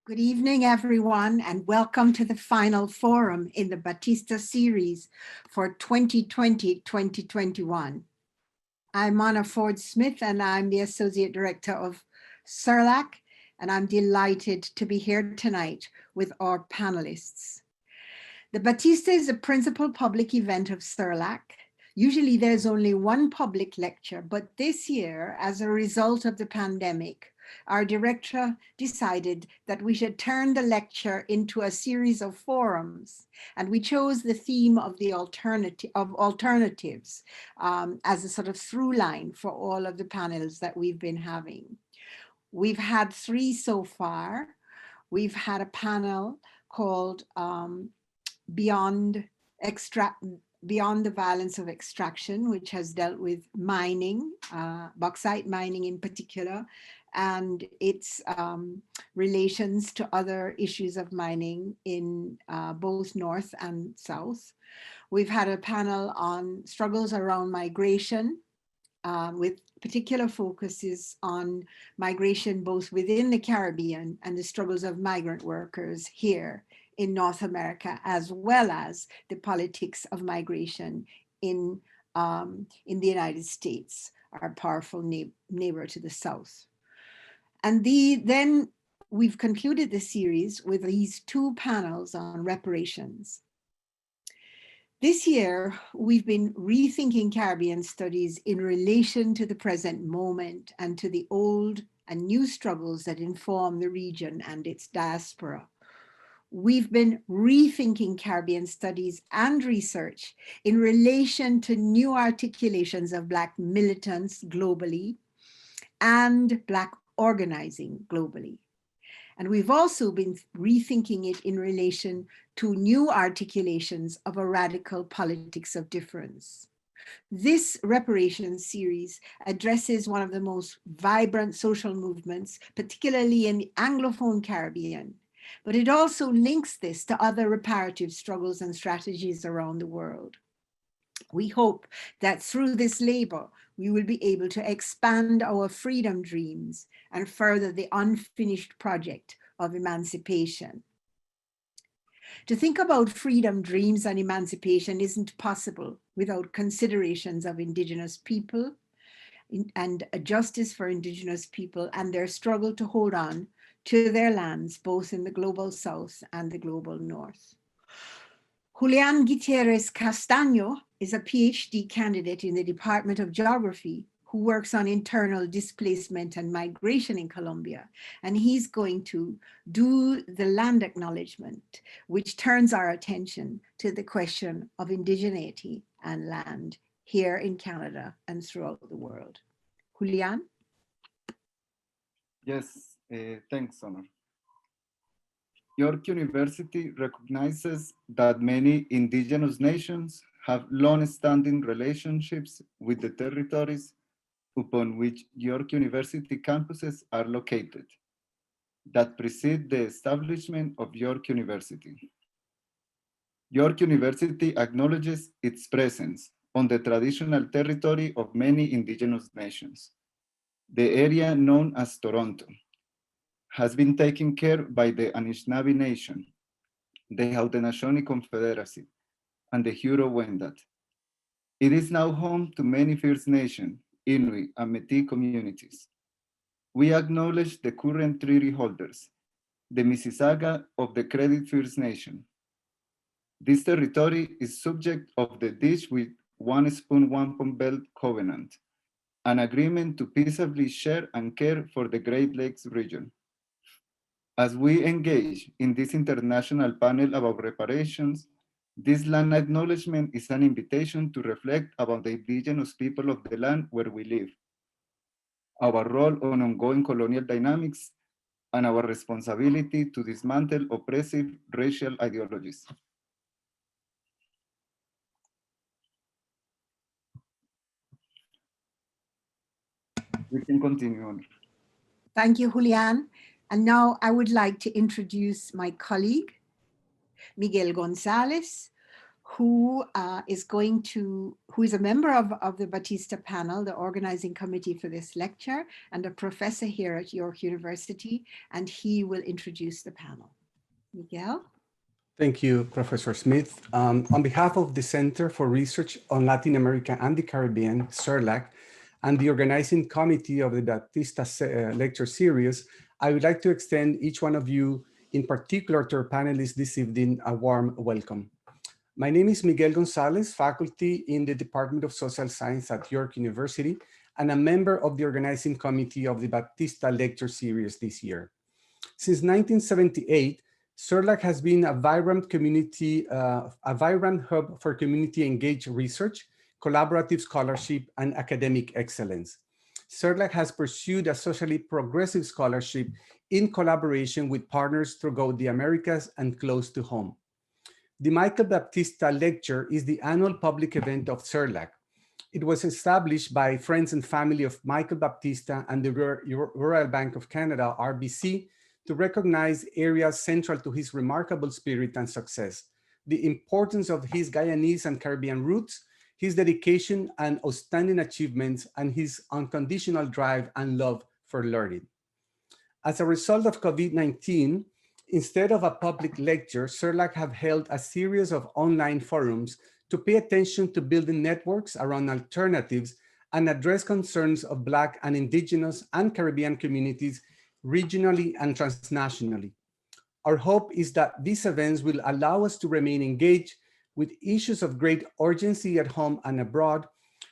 Good evening, everyone, and welcome to the final forum in the Baptista series for 2020-2021. I'm Anna Ford Smith, and I'm the Associate Director of Cerlac, and I'm delighted to be here tonight with our panelists. The Baptista is the principal public event of Cerlac. Usually there's only one public lecture, but this year, as a result of the pandemic, our director decided that we should turn the lecture into a series of forums, and we chose the theme of the alternatives as a sort of through line for all of the panels that we've been having. We've had 3 so far. We've had a panel called Beyond the Violence of Extraction, which has dealt with mining, bauxite mining in particular, and its relations to other issues of mining in both North and South. We've had a panel on struggles around migration, with particular focuses on migration both within the Caribbean and the struggles of migrant workers here in North America, as well as the politics of migration in the United States, our powerful neighbor to the South. And then we've concluded the series with these 2 panels on reparations. This year, we've been rethinking Caribbean studies in relation to the present moment and to the old and new struggles that inform the region and its diaspora. We've been rethinking Caribbean studies and research in relation to new articulations of Black militants globally and Black organizing globally. And we've also been rethinking it in relation to new articulations of a radical politics of difference. This reparations series addresses one of the most vibrant social movements, particularly in the Anglophone Caribbean, but it also links this to other reparative struggles and strategies around the world. We hope that through this labor, we will be able to expand our freedom dreams and further the unfinished project of emancipation. To think about freedom dreams and emancipation isn't possible without considerations of Indigenous people and a justice for Indigenous people and their struggle to hold on to their lands, both in the global South and the global North. Julian Gutierrez Castaño is a PhD candidate in the Department of Geography who works on internal displacement and migration in Colombia. And he's going to do the land acknowledgement, which turns our attention to the question of indigeneity and land here in Canada and throughout the world. Julian? Yes, thanks, Honor. York University recognizes that many indigenous nations have long-standing relationships with the territories upon which York University campuses are located that precede the establishment of York University. York University acknowledges its presence on the traditional territory of many indigenous nations. The area known as Toronto has been taken care by the Anishinaabe Nation, the Haudenosaunee Confederacy, and the Huron-Wendat. It is now home to many First Nation, Inuit, and Métis communities. We acknowledge the current treaty holders, the Mississauga of the Credit First Nation. This territory is subject of the Dish with One Spoon, One Pond Belt Covenant, an agreement to peaceably share and care for the Great Lakes region. As we engage in this international panel about reparations, this land acknowledgement is an invitation to reflect about the indigenous people of the land where we live, our role on ongoing colonial dynamics, and our responsibility to dismantle oppressive racial ideologies. We can continue on. Thank you, Julian. And now I would like to introduce my colleague, Miguel Gonzalez, who is a member of the Baptista panel, the organizing committee for this lecture, and a professor here at York University, and he will introduce the panel. Miguel? Thank you, Professor Smith. On behalf of the Center for Research on Latin America and the Caribbean, Cerlac, and the organizing committee of the Baptista lecture series, I would like to extend each one of you, in particular to our panelists this evening, a warm welcome. My name is Miguel Gonzalez, faculty in the Department of Social Science at York University, and a member of the organizing committee of the Baptista lecture series this year. Since 1978, Cerlac has been a vibrant hub for community engaged research, collaborative scholarship, and academic excellence. Cerlac has pursued a socially progressive scholarship in collaboration with partners throughout the Americas and close to home. The Michael Baptista Lecture is the annual public event of Cerlac. It was established by friends and family of Michael Baptista and the Royal Bank of Canada, RBC, to recognize areas central to his remarkable spirit and success, the importance of his Guyanese and Caribbean roots, his dedication and outstanding achievements, and his unconditional drive and love for learning. As a result of COVID-19, instead of a public lecture, Cerlac have held a series of online forums to pay attention to building networks around alternatives and address concerns of Black and Indigenous and Caribbean communities regionally and transnationally. Our hope is that these events will allow us to remain engaged with issues of great urgency at home and abroad,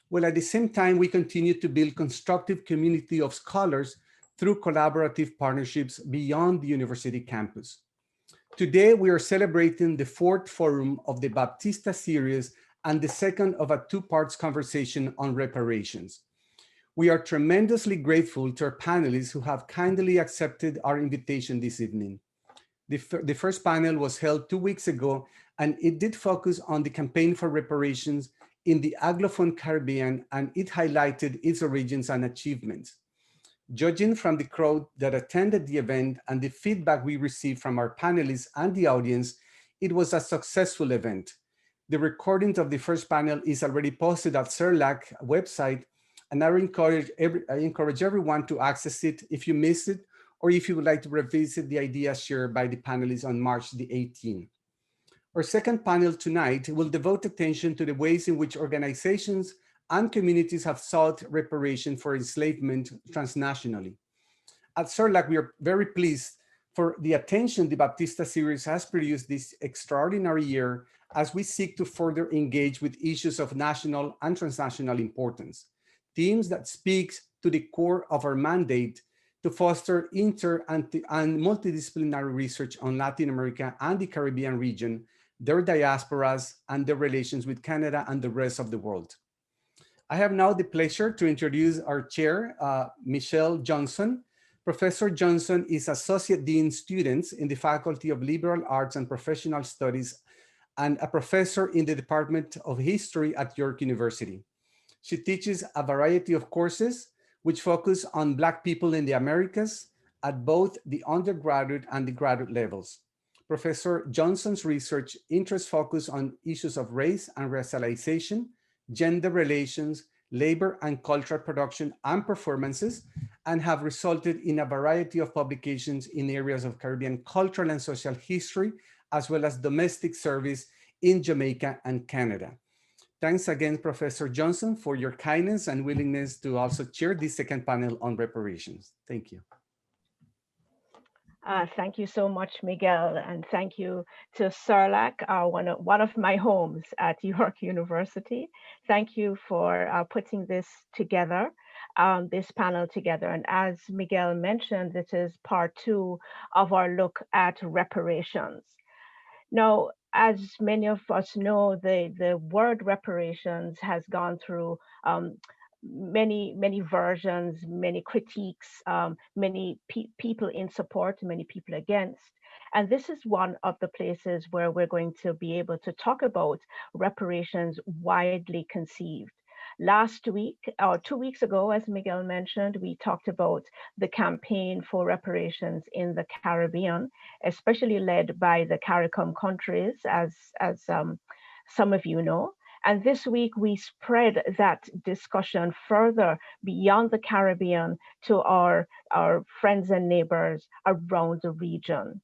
while at the same time we continue to build constructive community of scholars through collaborative partnerships beyond the university campus. Today, we are celebrating the fourth forum of the Baptista series and the second of a two-parts conversation on reparations. We are tremendously grateful to our panelists who have kindly accepted our invitation this evening. The first panel was held 2 weeks ago, and it did focus on the campaign for reparations in the Anglophone Caribbean, and it highlighted its origins and achievements. Judging from the crowd that attended the event and the feedback we received from our panelists and the audience, it was a successful event. The recording of the first panel is already posted at Cerlac website, and I encourage everyone to access it if you missed it, or if you would like to revisit the ideas shared by the panelists on March the 18th. Our second panel tonight will devote attention to the ways in which organizations and communities have sought reparation for enslavement transnationally. At Cerlac, we are very pleased for the attention the Baptista series has produced this extraordinary year as we seek to further engage with issues of national and transnational importance, themes that speak to the core of our mandate to foster inter and multidisciplinary research on Latin America and the Caribbean region, their diasporas, and their relations with Canada and the rest of the world. I have now the pleasure to introduce our chair, Michelle Johnson. Professor Johnson is Associate Dean Students in the Faculty of Liberal Arts and Professional Studies and a professor in the Department of History at York University. She teaches a variety of courses which focus on Black people in the Americas at both the undergraduate and the graduate levels. Professor Johnson's research interests focus on issues of race and racialization, gender relations, labor and cultural production and performances, and have resulted in a variety of publications in areas of Caribbean cultural and social history, as well as domestic service in Jamaica and Canada. Thanks again, Professor Johnson, for your kindness and willingness to also chair this second panel on reparations. Thank you. Thank you so much, Miguel, and thank you to Cerlac, one of my homes at York University. Thank you for putting this together, this panel together. And as Miguel mentioned, this is part 2 of our look at reparations. Now, as many of us know, the word reparations has gone through many versions, many critiques, many people in support, many people against. And this is one of the places where we're going to be able to talk about reparations widely conceived. Last week, or 2 weeks ago, as Miguel mentioned, we talked about the campaign for reparations in the Caribbean, especially led by the CARICOM countries, as some of you know. And this week we spread that discussion further beyond the Caribbean to our friends and neighbors around the region.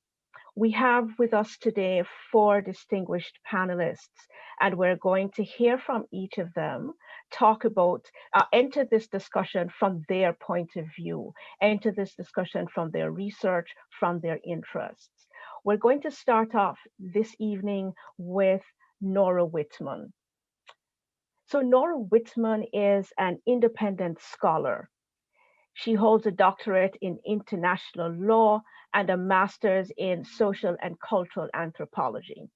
We have with us today 4 distinguished panelists, and we're going to hear from each of them, talk about, enter this discussion from their point of view, enter this discussion from their research, from their interests. We're going to start off this evening with Nora Whitman. So Nora Whitman is an independent scholar. She holds a doctorate in international law and a master's in social and cultural anthropology.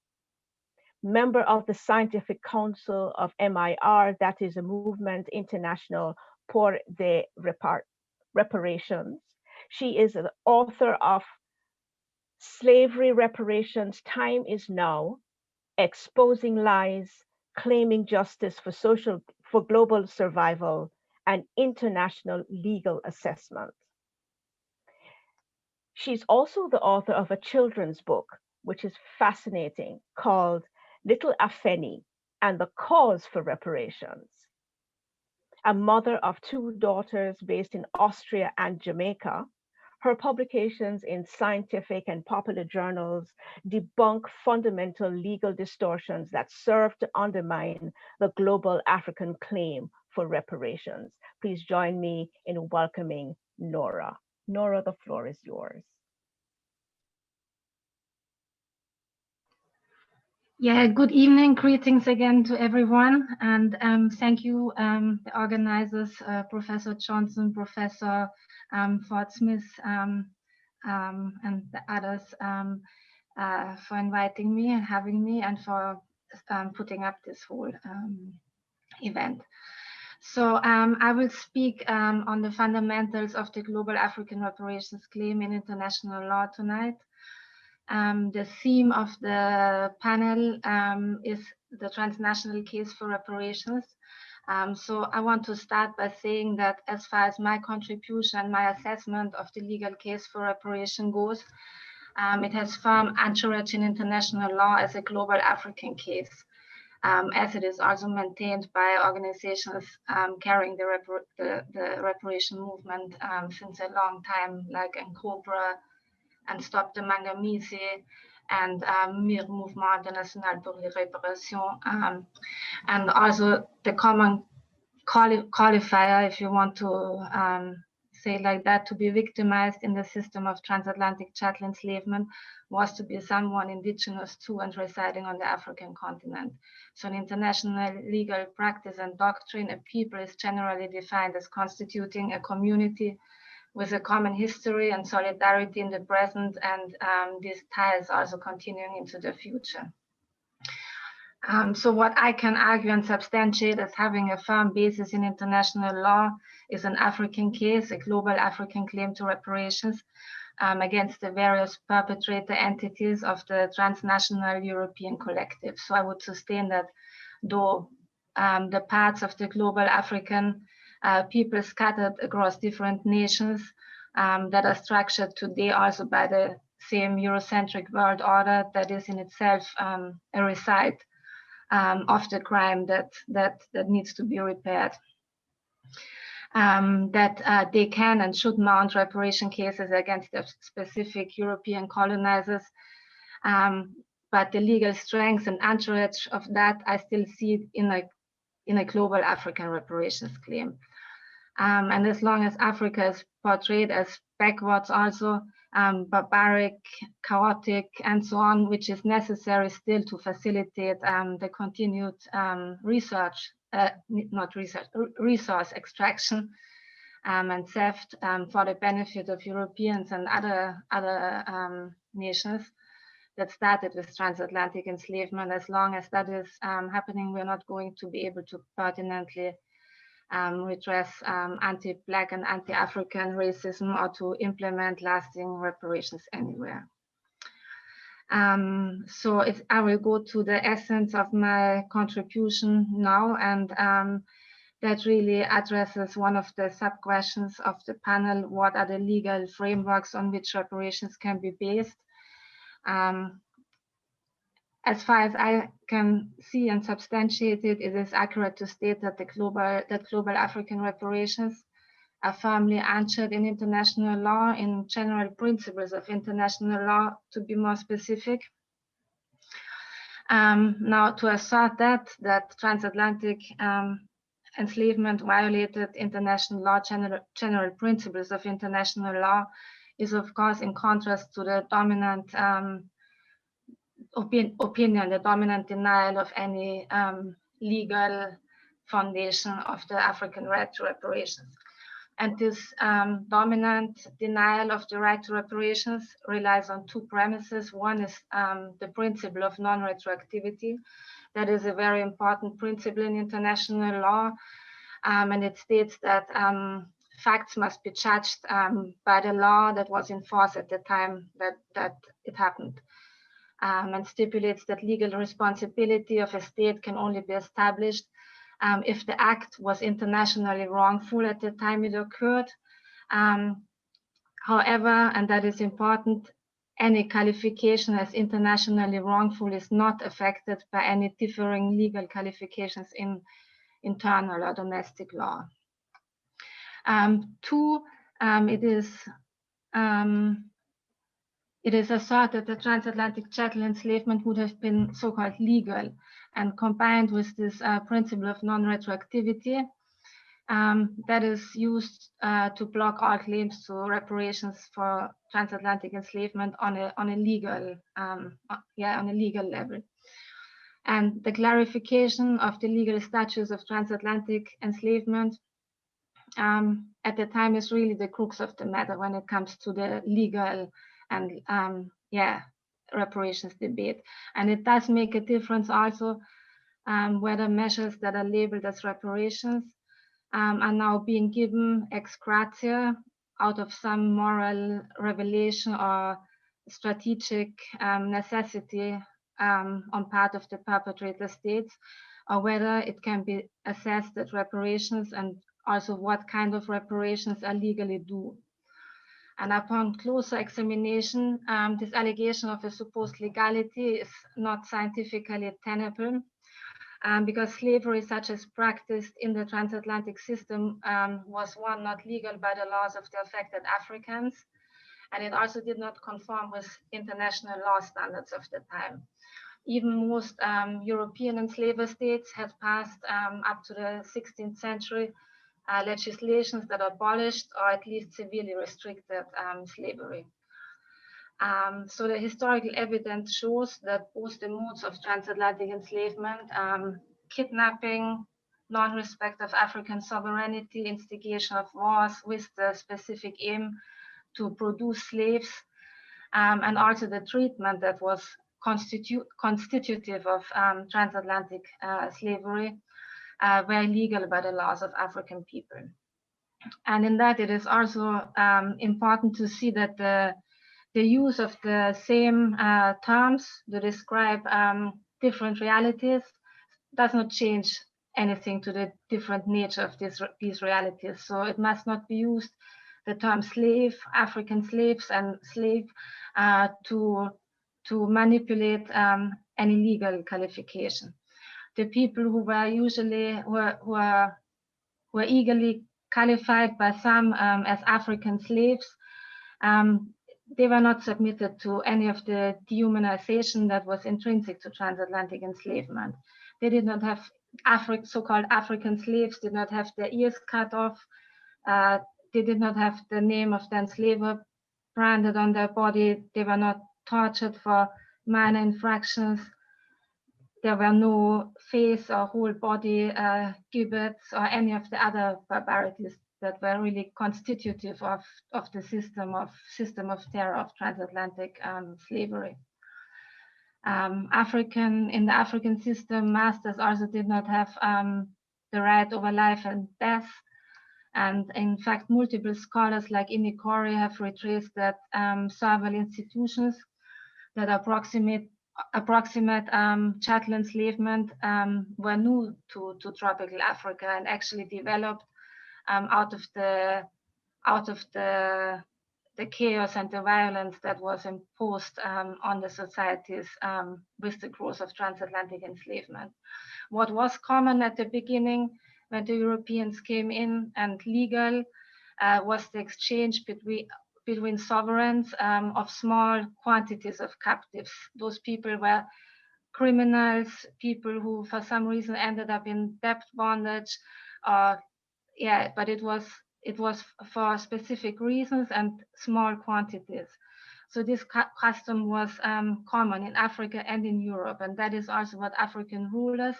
Member of the Scientific Council of MIR, that is a movement international pour des reparations. She is the author of Slavery Reparations, Time is Now, Exposing Lies, Claiming Justice for Global Survival, and International Legal Assessment. She's also the author of a children's book, which is fascinating, called Little Afeni and the Cause for Reparations. A mother of 2 daughters based in Austria and Jamaica, her publications in scientific and popular journals debunk fundamental legal distortions that serve to undermine the global African claim for reparations. Please join me in welcoming Nora. Nora, the floor is yours. Yeah, good evening. Greetings again to everyone. And thank you, the organizers, Professor Johnson, Professor Ford Smith, and the others for inviting me and having me, and for putting up this whole event. So I will speak on the fundamentals of the global African reparations claim in international law tonight. The theme of the panel is the transnational case for reparations. So I want to start by saying that as far as my contribution, my assessment of the legal case for reparation goes, it has firm anchorage in international law as a global African case, as it is also maintained by organizations carrying the reparation movement since a long time, like NCOBRA and Stop the Mangamise and MIR, Mouvement International pour les Reparations, and also the common qualifier, if you want to say like that, to be victimized in the system of transatlantic chattel enslavement was to be someone indigenous to and residing on the African continent. So in international legal practice and doctrine, a people is generally defined as constituting a community with a common history and solidarity in the present, and these ties also continuing into the future. So what I can argue and substantiate as having a firm basis in international law is an African case, a global African claim to reparations against the various perpetrator entities of the transnational European collective. So I would sustain that though the parts of the global African people scattered across different nations that are structured today also by the same Eurocentric world order that is in itself a recite of the crime that needs to be repaired. That they can and should mount reparation cases against the specific European colonizers, but the legal strength and entourage of that I still see in a global African reparations claim. And as long as Africa is portrayed as backwards also, barbaric, chaotic, and so on, which is necessary still to facilitate the continued resource extraction and theft for the benefit of Europeans and other nations that started with transatlantic enslavement. As long as that is happening, we're not going to be able to pertinently redress anti-Black and anti-African racism or to implement lasting reparations anywhere. So I will go to the essence of my contribution now, and that really addresses one of the sub-questions of the panel: what are the legal frameworks on which reparations can be based? as far as I can see and substantiate it, it is accurate to state that global African reparations are firmly anchored in international law, in general principles of international law, to be more specific. Now, to assert that transatlantic enslavement violated international law, general principles of international law, is of course in contrast to the dominant opinion, the dominant denial of any legal foundation of the African right to reparations. And this dominant denial of the right to reparations relies on two premises. One is the principle of non-retroactivity. That is a very important principle in international law. And it states that facts must be judged by the law that was in force at the time that it happened. And stipulates that legal responsibility of a state can only be established if the act was internationally wrongful at the time it occurred. However, and that is important, any qualification as internationally wrongful is not affected by any differing legal qualifications in internal or domestic law. Two, it is asserted that transatlantic chattel enslavement would have been so-called legal, and combined with this principle of non-retroactivity, that is used to block all claims to reparations for transatlantic enslavement on a legal level. And the clarification of the legal status of transatlantic enslavement at the time is really the crux of the matter when it comes to the legal and reparations debate. And it does make a difference also whether measures that are labeled as reparations are now being given ex gratia out of some moral revelation or strategic necessity on part of the perpetrator states, or whether it can be assessed that reparations and also what kind of reparations are legally due. And upon closer examination, this allegation of a supposed legality is not scientifically tenable, because slavery such as practiced in the transatlantic system was one, not legal by the laws of the affected Africans, and it also did not conform with international law standards of the time. Even most European enslaver states had passed up to the 16th century legislations that abolished or at least severely restricted slavery. So the historical evidence shows that both the modes of transatlantic enslavement, kidnapping, non-respect of African sovereignty, instigation of wars with the specific aim to produce slaves, and also the treatment that was constitutive of transatlantic slavery, were illegal by the laws of African people. And in that, it is also important to see that the use of the same terms to describe different realities does not change anything to the different nature of these realities. So it must not be used, the term slave, African slaves, and slave to manipulate any legal qualification. The people who were usually were eagerly qualified by some as African slaves, they were not submitted to any of the dehumanization that was intrinsic to transatlantic enslavement. They did not have so-called African slaves, did not have their ears cut off. They did not have the name of the enslaver branded on their body. They were not tortured for minor infractions. There were no face or whole body gibbets or any of the other barbarities that were really constitutive of the system of terror of transatlantic slavery. In the African system, masters also did not have the right over life and death. And in fact, multiple scholars like Amy Corey have retraced that several institutions that approximate chattel enslavement were new to tropical Africa and actually developed out of the the chaos and the violence that was imposed on the societies with the growth of transatlantic enslavement. What was common at the beginning when the Europeans came in and legal was the exchange between sovereigns of small quantities of captives. Those people were criminals, people who for some reason ended up in debt bondage, but it was for specific reasons and small quantities. So this custom was common in Africa and in Europe, and that is also what African rulers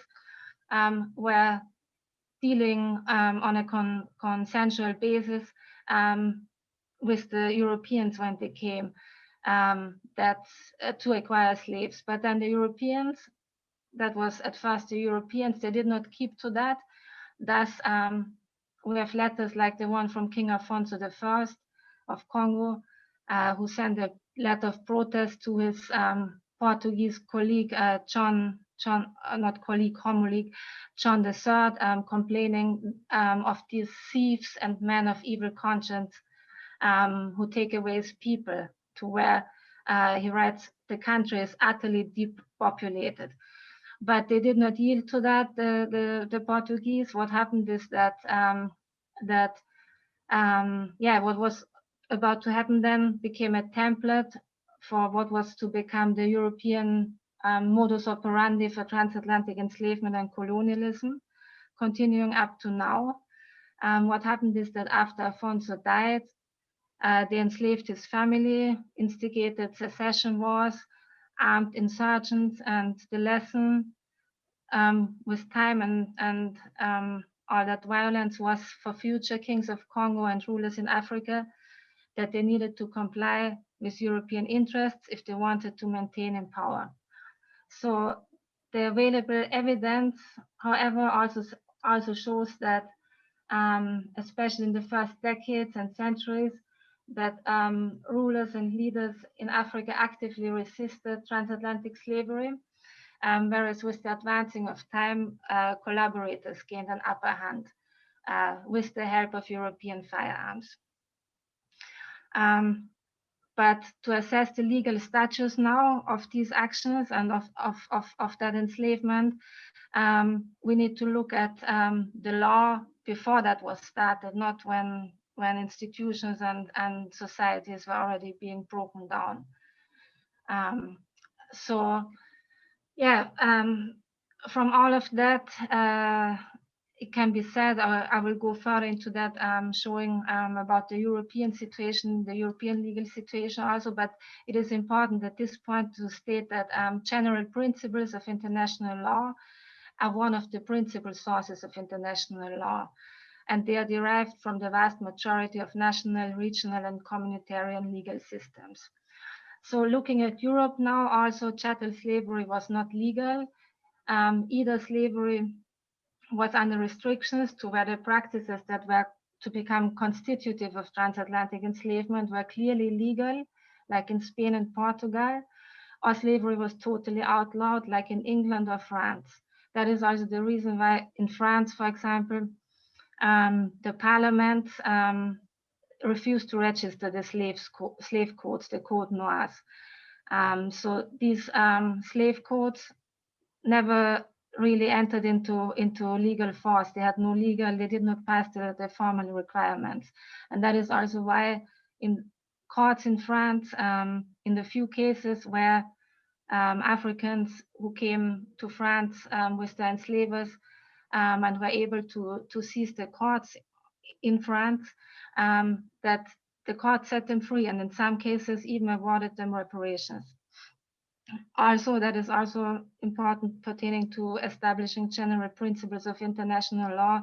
were dealing on a consensual basis with the Europeans when they came to acquire slaves. But then the Europeans, that was at first the Europeans, they did not keep to that. Thus, we have letters like the one from King Alfonso I of Congo, who sent a letter of protest to his Portuguese colleague, John III, complaining of these thieves and men of evil conscience who take away his people, to where he writes, the country is utterly depopulated. But they did not yield to that, the Portuguese. What happened is that what was about to happen then became a template for what was to become the European modus operandi for transatlantic enslavement and colonialism, continuing up to now. What happened is that after Alfonso died, they enslaved his family, instigated secession wars, armed insurgents, and the lesson with time and all that violence was for future kings of Congo and rulers in Africa that they needed to comply with European interests if they wanted to maintain in power. So the available evidence, however, also shows that, especially in the first decades and centuries, that rulers and leaders in Africa actively resisted transatlantic slavery, whereas with the advancing of time, collaborators gained an upper hand with the help of European firearms. But to assess the legal status now of these actions and of that enslavement, we need to look at the law before that was started, not when institutions and societies were already being broken down. From all of that, it can be said, I will go further into that, showing about the European situation, the European legal situation also, but it is important at this point to state that general principles of international law are one of the principal sources of international law, and they are derived from the vast majority of national, regional, and communitarian legal systems. So looking at Europe now, also chattel slavery was not legal. Either slavery was under restrictions to where the practices that were to become constitutive of transatlantic enslavement were clearly legal, like in Spain and Portugal, or slavery was totally outlawed, like in England or France. That is also the reason why in France, for example, the parliament refused to register the slave codes, the Code Noirs. So these slave codes never really entered into legal force. They had no legal, they did not pass the formal requirements. And that is also why in courts in France, in the few cases where Africans who came to France with their enslavers and were able to seize the courts in France, that the court set them free, and in some cases even awarded them reparations. Also, that is also important pertaining to establishing general principles of international law.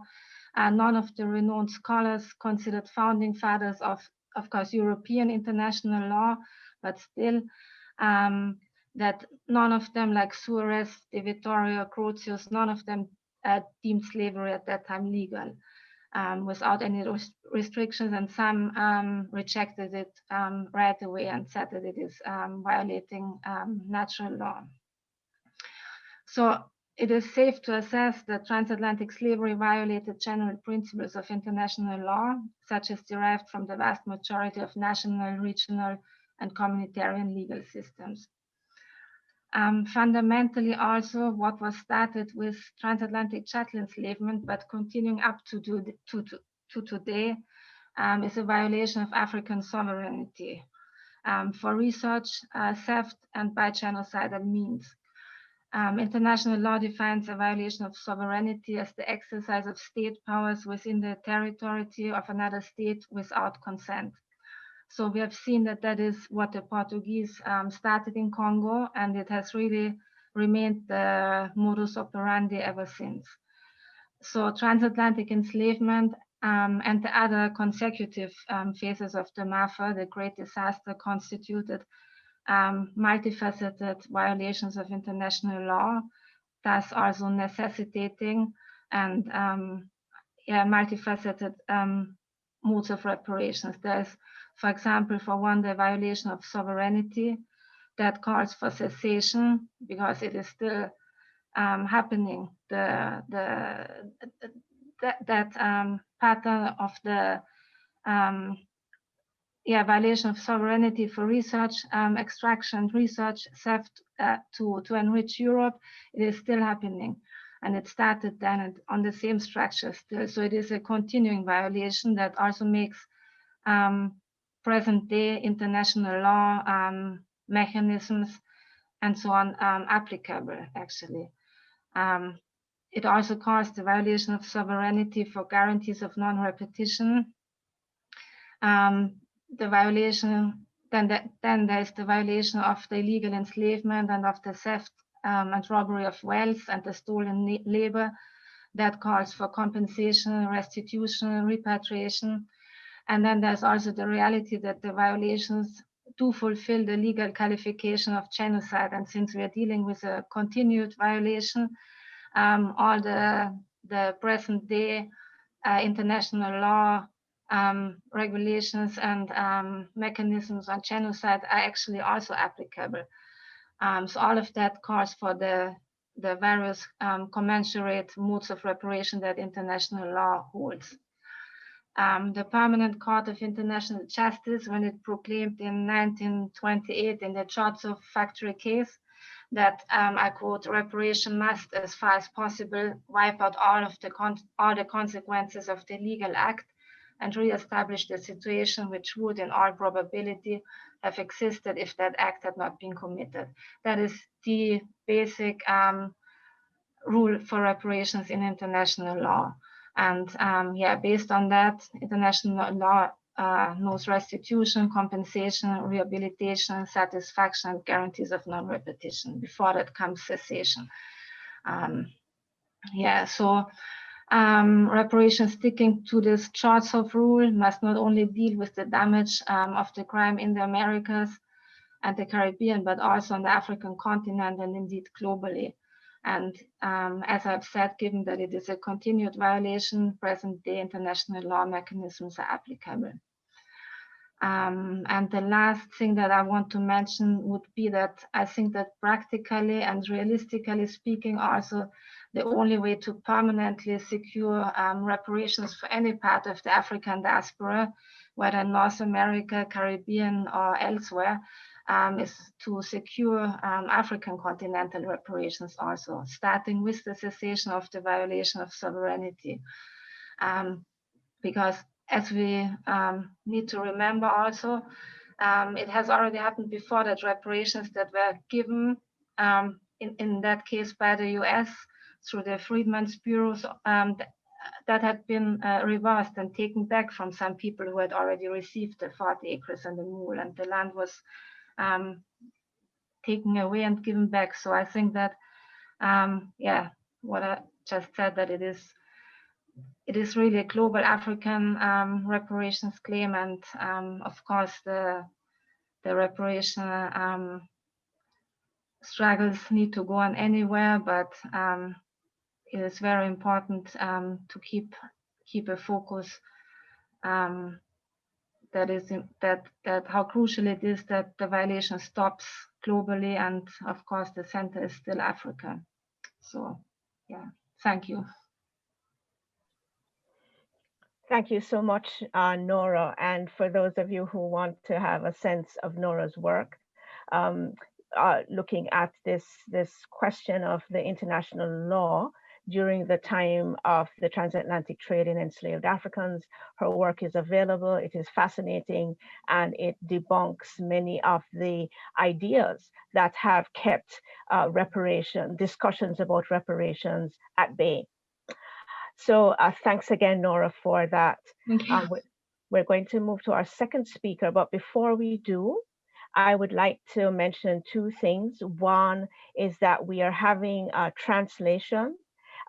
None of the renowned scholars considered founding fathers of course, European international law, but still that none of them, like Suarez, De Vittorio, Grotius, none of them deemed slavery at that time legal without any restrictions, and some rejected it right away and said that it is violating natural law. So it is safe to assess that transatlantic slavery violated general principles of international law, such as derived from the vast majority of national, regional, and communitarian legal systems. Fundamentally, also, what was started with transatlantic chattel enslavement, but continuing up to today, is a violation of African sovereignty for research, theft, and by genocidal means. International law defines a violation of sovereignty as the exercise of state powers within the territory of another state without consent. So we have seen that that is what the Portuguese started in Congo, and it has really remained the modus operandi ever since. So transatlantic enslavement and the other consecutive phases of the MAFA, the Great Disaster, constituted multifaceted violations of international law, thus also necessitating and multifaceted modes of reparations. There's, for example, for one, the violation of sovereignty that calls for cessation because it is still happening. That pattern of the violation of sovereignty for research, extraction, research, theft to enrich Europe, it is still happening. And it started then on the same structure still. So it is a continuing violation that also makes present day international law mechanisms and so on applicable, actually. It also calls the violation of sovereignty for guarantees of non-repetition. The violation, then there's the violation of the illegal enslavement and of the theft and robbery of wealth and the stolen labor that calls for compensation, restitution, repatriation. And then there's also the reality that the violations do fulfill the legal qualification of genocide. And since we are dealing with a continued violation, all the present day international law regulations and mechanisms on genocide are actually also applicable. So all of that calls for the various commensurate modes of reparation that international law holds. The Permanent Court of International Justice, when it proclaimed in 1928 in the Chotso factory case that, I quote, reparation must, as far as possible, wipe out all the consequences of the legal act and re-establish the situation which would, in all probability, have existed if that act had not been committed. That is the basic rule for reparations in international law. And based on that, international law knows restitution, compensation, rehabilitation, satisfaction, guarantees of non-repetition. Before that comes cessation. Reparations sticking to this Chotso rule must not only deal with the damage of the crime in the Americas and the Caribbean, but also on the African continent and indeed globally. And as I've said, given that it is a continued violation, present-day international law mechanisms are applicable. And the last thing that I want to mention would be that I think that practically and realistically speaking, also the only way to permanently secure reparations for any part of the African diaspora, whether in North America, Caribbean, or elsewhere, is to secure African continental reparations also, starting with the cessation of the violation of sovereignty. Because as we need to remember also, it has already happened before that reparations that were given, in that case by the US through the Freedmen's Bureaus, that had been reversed and taken back from some people who had already received the 40 acres and the mule, and the land was taken away and given back. So I think that, what I just said, that it is really a global African reparations claim, and of course the reparation struggles need to go on anywhere, but it is very important to keep a focus that how crucial it is that the violation stops globally, and of course the center is still Africa. So, yeah, thank you. Thank you so much, Nora. And for those of you who want to have a sense of Nora's work, looking at this question of the international law during the time of the transatlantic trade in enslaved Africans, her work is available. It is fascinating, and it debunks many of the ideas that have kept discussions about reparations at bay. So thanks again, Nora, for that. Thank you. We're going to move to our second speaker, but before we do, I would like to mention two things. One is that we are having a translation.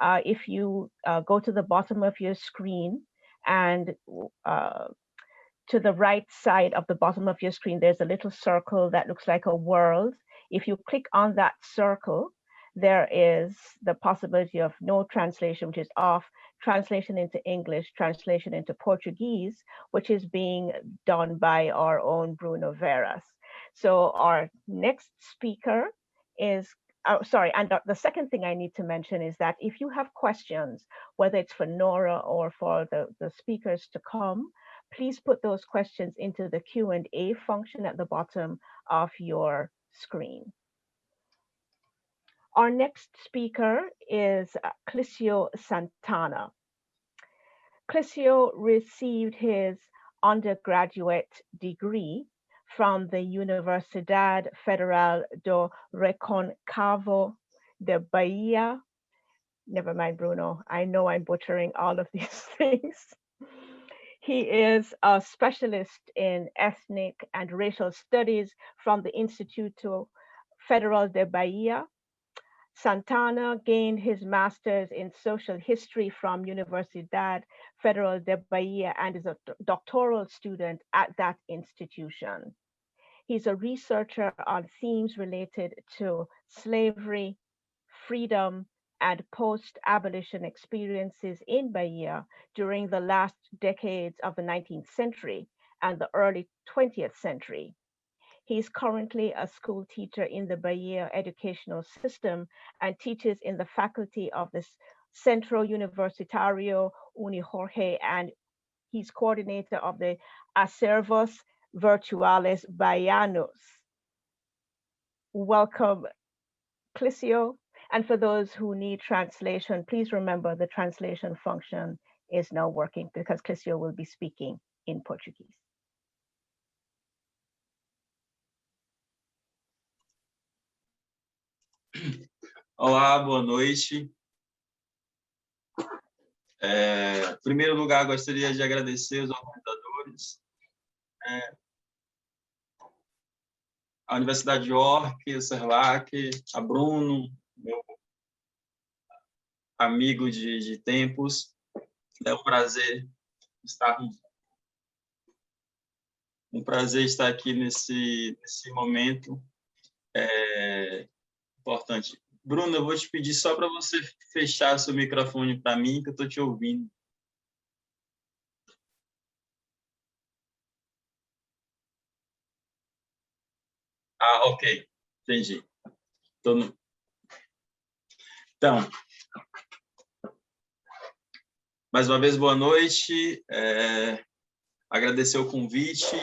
If you go to the bottom of your screen and to the right side of the bottom of your screen, there's a little circle that looks like a world. If you click on that circle, there is the possibility of no translation, which is off, translation into English, translation into Portuguese, which is being done by our own Bruno Veras. So our next speaker is, and the second thing I need to mention is that if you have questions, whether it's for Nora or for the speakers to come, please put those questions into the Q&A function at the bottom of your screen. Our next speaker is Cliccio Santana. Cliccio received his undergraduate degree from the Universidad Federal do Reconcavo de Bahia. Never mind, Bruno. I know I'm butchering all of these things. He is a specialist in ethnic and racial studies from the Instituto Federal de Bahia. Santana gained his master's in social history from Universidad Federal de Bahia and is a doctoral student at that institution. He's a researcher on themes related to slavery, freedom, and post-abolition experiences in Bahia during the last decades of the 19th century and the early 20th century. He's currently a school teacher in the Bahia educational system and teaches in the faculty of the Centro Universitario Unijorge, and he's coordinator of the Acervos Virtuales Bahianos. Welcome, Cliccio. And for those who need translation, please remember the translation function is now working because Cliccio will be speaking in Portuguese. Olá, boa noite. Em primeiro lugar, gostaria de agradecer os organizadores, a Universidade de York, o Cerlac, a Bruno, meu amigo de tempos. É um prazer estar aqui nesse momento importante. Bruno, eu vou te pedir só para você fechar seu microfone para mim, que eu estou te ouvindo. Ah, ok. Entendi. Então, mais uma vez, boa noite. Agradecer o convite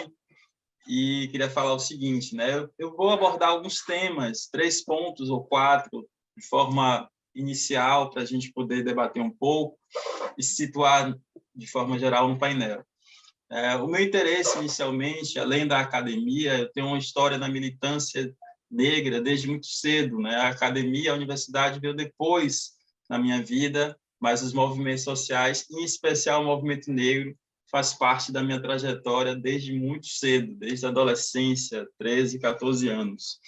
e queria falar o seguinte, né? Eu vou abordar alguns temas, 3 pontos ou 4, de forma inicial, para a gente poder debater um pouco e se situar de forma geral no painel. O meu interesse, inicialmente, além da academia, eu tenho uma história na militância negra desde muito cedo, né? A academia, a universidade veio depois na minha vida, mas os movimentos sociais, em especial o movimento negro, faz parte da minha trajetória desde muito cedo, desde a adolescência, 13, 14 anos.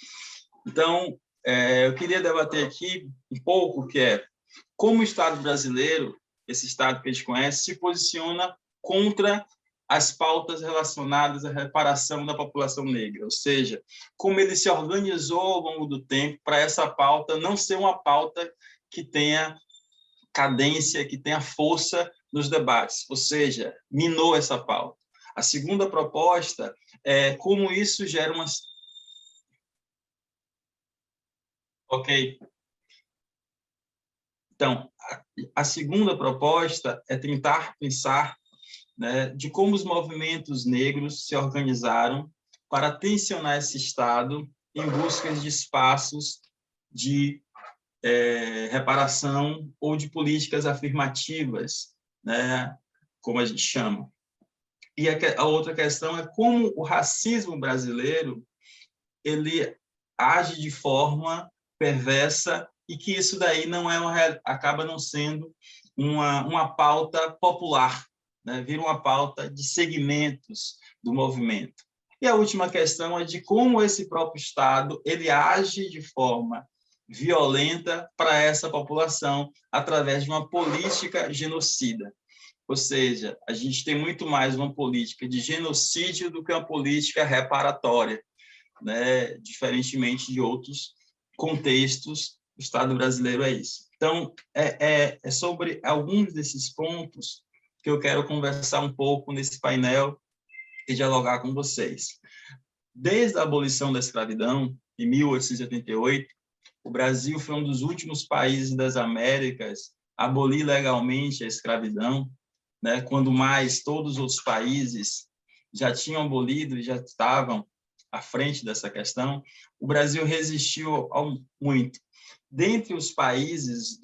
Então, eu queria debater aqui um pouco que é como o Estado brasileiro, esse Estado que a gente conhece, se posiciona contra as pautas relacionadas à reparação da população negra, ou seja, como ele se organizou ao longo do tempo para essa pauta não ser uma pauta que tenha cadência, que tenha força nos debates, ou seja, minou essa pauta. A segunda proposta é como isso gera uma... Ok. Então, a segunda proposta é tentar pensar, né, de como os movimentos negros se organizaram para tensionar esse Estado em busca de espaços de reparação ou de políticas afirmativas, né, como a gente chama. E a outra questão é como o racismo brasileiro ele age de forma perversa e que isso daí não é acaba não sendo uma pauta popular, né? Vira uma pauta de segmentos do movimento. E a última questão é de como esse próprio Estado ele age de forma violenta para essa população através de uma política genocida. Ou seja, a gente tem muito mais uma política de genocídio do que uma política reparatória, né? Diferentemente de outros contextos, o Estado brasileiro é isso. Então, é sobre alguns desses pontos que eu quero conversar um pouco nesse painel e dialogar com vocês. Desde a abolição da escravidão, em 1888, o Brasil foi um dos últimos países das Américas a abolir legalmente a escravidão, né? Quando mais todos os países já tinham abolido e já estavam à frente dessa questão, o Brasil resistiu muito. Dentre os países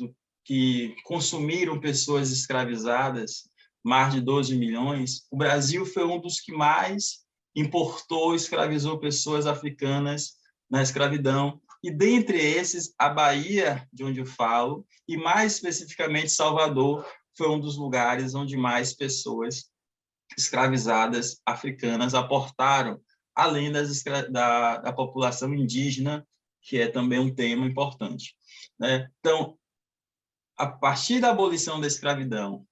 que consumiram pessoas escravizadas, mais de 12 milhões, o Brasil foi um dos que mais importou e escravizou pessoas africanas na escravidão. E dentre esses, a Bahia, de onde eu falo, e mais especificamente Salvador, foi um dos lugares onde mais pessoas escravizadas africanas aportaram, além da população indígena, que é também um tema importante, né? Então, a partir da abolição da escravidão,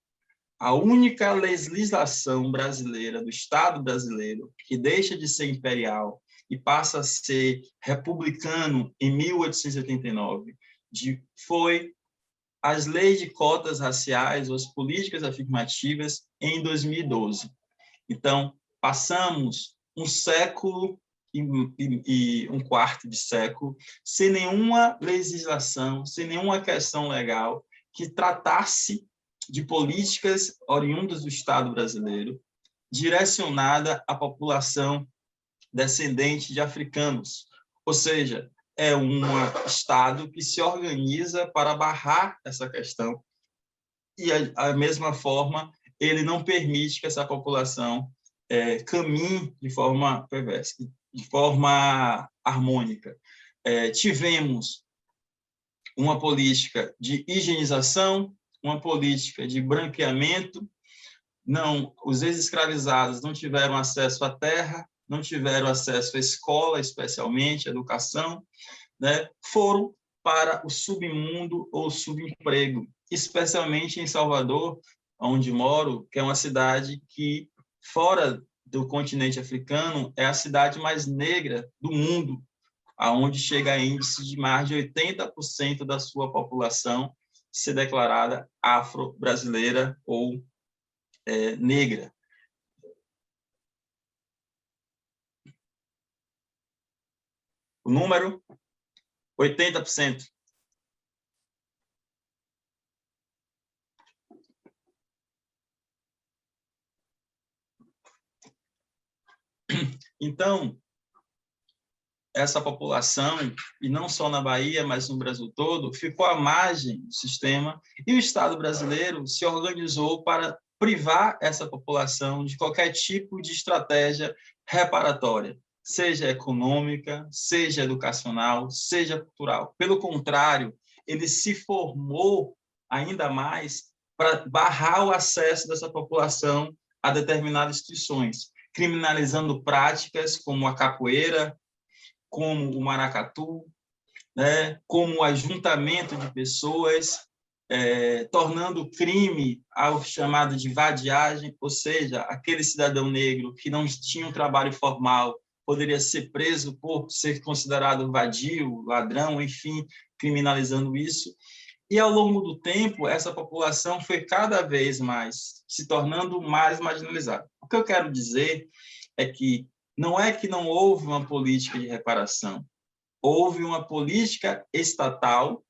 a única legislação brasileira, do Estado brasileiro, que deixa de ser imperial e passa a ser republicano em 1889, foi as leis de cotas raciais ou as políticas afirmativas em 2012. Então, passamos um século e um quarto de século sem nenhuma legislação, sem nenhuma questão legal que tratasse de políticas oriundas do Estado brasileiro, direcionada à população descendente de africanos. Ou seja, é um Estado que se organiza para barrar essa questão e, da mesma forma, ele não permite que essa população caminhe de forma perversa, de forma harmônica. Tivemos uma política de higienização, uma política de branqueamento. Não, os ex-escravizados não tiveram acesso à terra, não tiveram acesso à escola, especialmente à educação, né? Foram para o submundo ou subemprego, especialmente em Salvador, onde moro, que é uma cidade que, fora do continente africano, é a cidade mais negra do mundo, aonde chega a índice de mais de 80% da sua população ser declarada afro-brasileira ou negra. O número, 80%. Então, essa população, e não só na Bahia, mas no Brasil todo, ficou à margem do sistema e o Estado brasileiro se organizou para privar essa população de qualquer tipo de estratégia reparatória, seja econômica, seja educacional, seja cultural. Pelo contrário, ele se formou ainda mais para barrar o acesso dessa população a determinadas instituições, criminalizando práticas como a capoeira, como o maracatu, né, como o ajuntamento de pessoas, tornando crime ao chamado de vadiagem, ou seja, aquele cidadão negro que não tinha um trabalho formal poderia ser preso por ser considerado vadio, ladrão, enfim, criminalizando isso. E, ao longo do tempo, essa população foi cada vez mais se tornando mais marginalizada. O que eu quero dizer é que não houve uma política de reparação, houve uma política estatal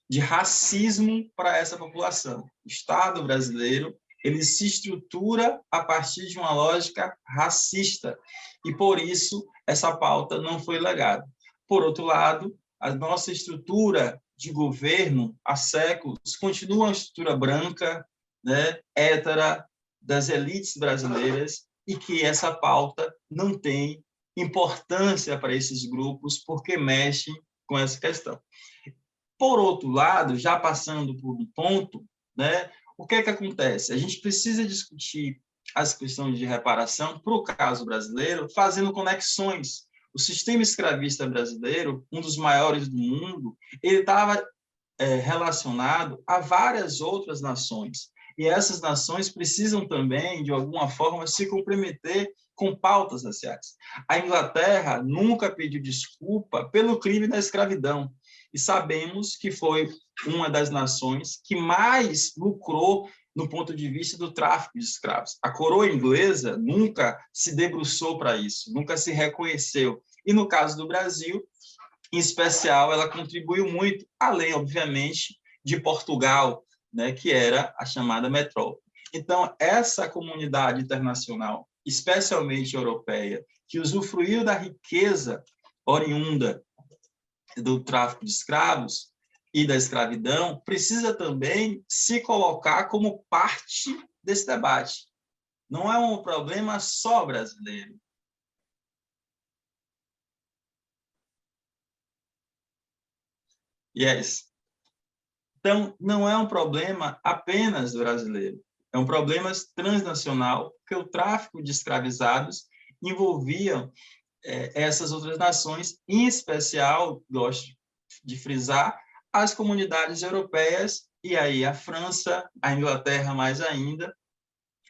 de racismo para essa população. O Estado brasileiro, ele se estrutura a partir de uma lógica racista, e por isso essa pauta não foi legada. Por outro lado, a nossa estrutura de governo há séculos continua uma estrutura branca, né, hétera, das elites brasileiras, e que essa pauta não tem importância para esses grupos, porque mexe com essa questão. Por outro lado, já passando por um ponto, né, o que é que acontece? A gente precisa discutir as questões de reparação para o caso brasileiro, fazendo conexões. O sistema escravista brasileiro, um dos maiores do mundo, ele estava relacionado a várias outras nações. E essas nações precisam também, de alguma forma, se comprometer com pautas raciais. A Inglaterra nunca pediu desculpa pelo crime da escravidão, e sabemos que foi uma das nações que mais lucrou no ponto de vista do tráfico de escravos. A coroa inglesa nunca se debruçou para isso, nunca se reconheceu. E no caso do Brasil, em especial, ela contribuiu muito, além, obviamente, de Portugal, né, que era a chamada metrópole. Então, essa comunidade internacional, especialmente europeia, que usufruiu da riqueza oriunda do tráfico de escravos e da escravidão, precisa também se colocar como parte desse debate. Não é um problema só brasileiro. Yes. Então, não é um problema apenas brasileiro, é um problema transnacional, porque o tráfico de escravizados envolvia essas outras nações, em especial, gosto de frisar, as comunidades europeias, e aí a França, a Inglaterra mais ainda,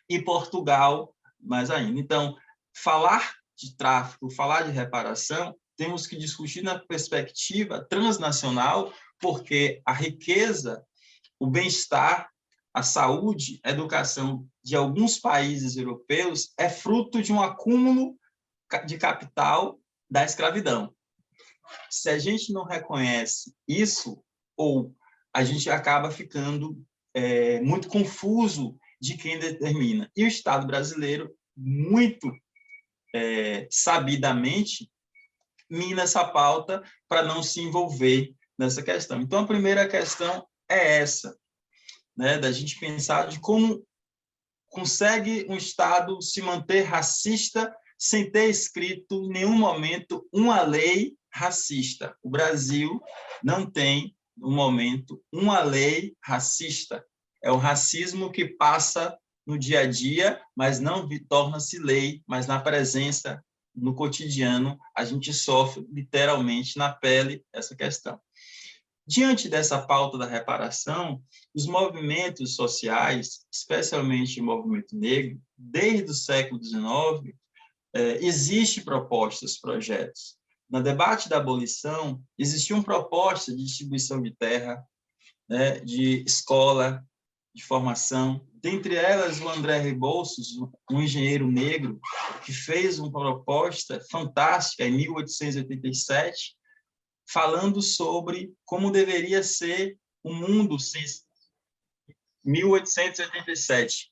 e Portugal mais ainda. Então, falar de tráfico, falar de reparação, temos que discutir na perspectiva transnacional, porque a riqueza, o bem-estar, a saúde, a educação de alguns países europeus é fruto de um acúmulo de capital da escravidão. Se a gente não reconhece isso, ou a gente acaba ficando muito confuso de quem determina. E o Estado brasileiro, muito sabidamente, mina essa pauta para não se envolver nessa questão. Então, a primeira questão é essa, né, da gente pensar de como consegue um Estado se manter racista sem ter escrito em nenhum momento uma lei racista. O Brasil não tem, no momento, uma lei racista. É o racismo que passa no dia a dia, mas não torna-se lei, mas na presença, no cotidiano, a gente sofre literalmente na pele essa questão. Diante dessa pauta da reparação, os movimentos sociais, especialmente o movimento negro, desde o século XIX, existem propostas, projetos. No debate da abolição, existiam propostas de distribuição de terra, né, de escola, de formação. Dentre elas, o André Rebouças, um engenheiro negro, que fez uma proposta fantástica em 1887, falando sobre como deveria ser o mundo sem 1887.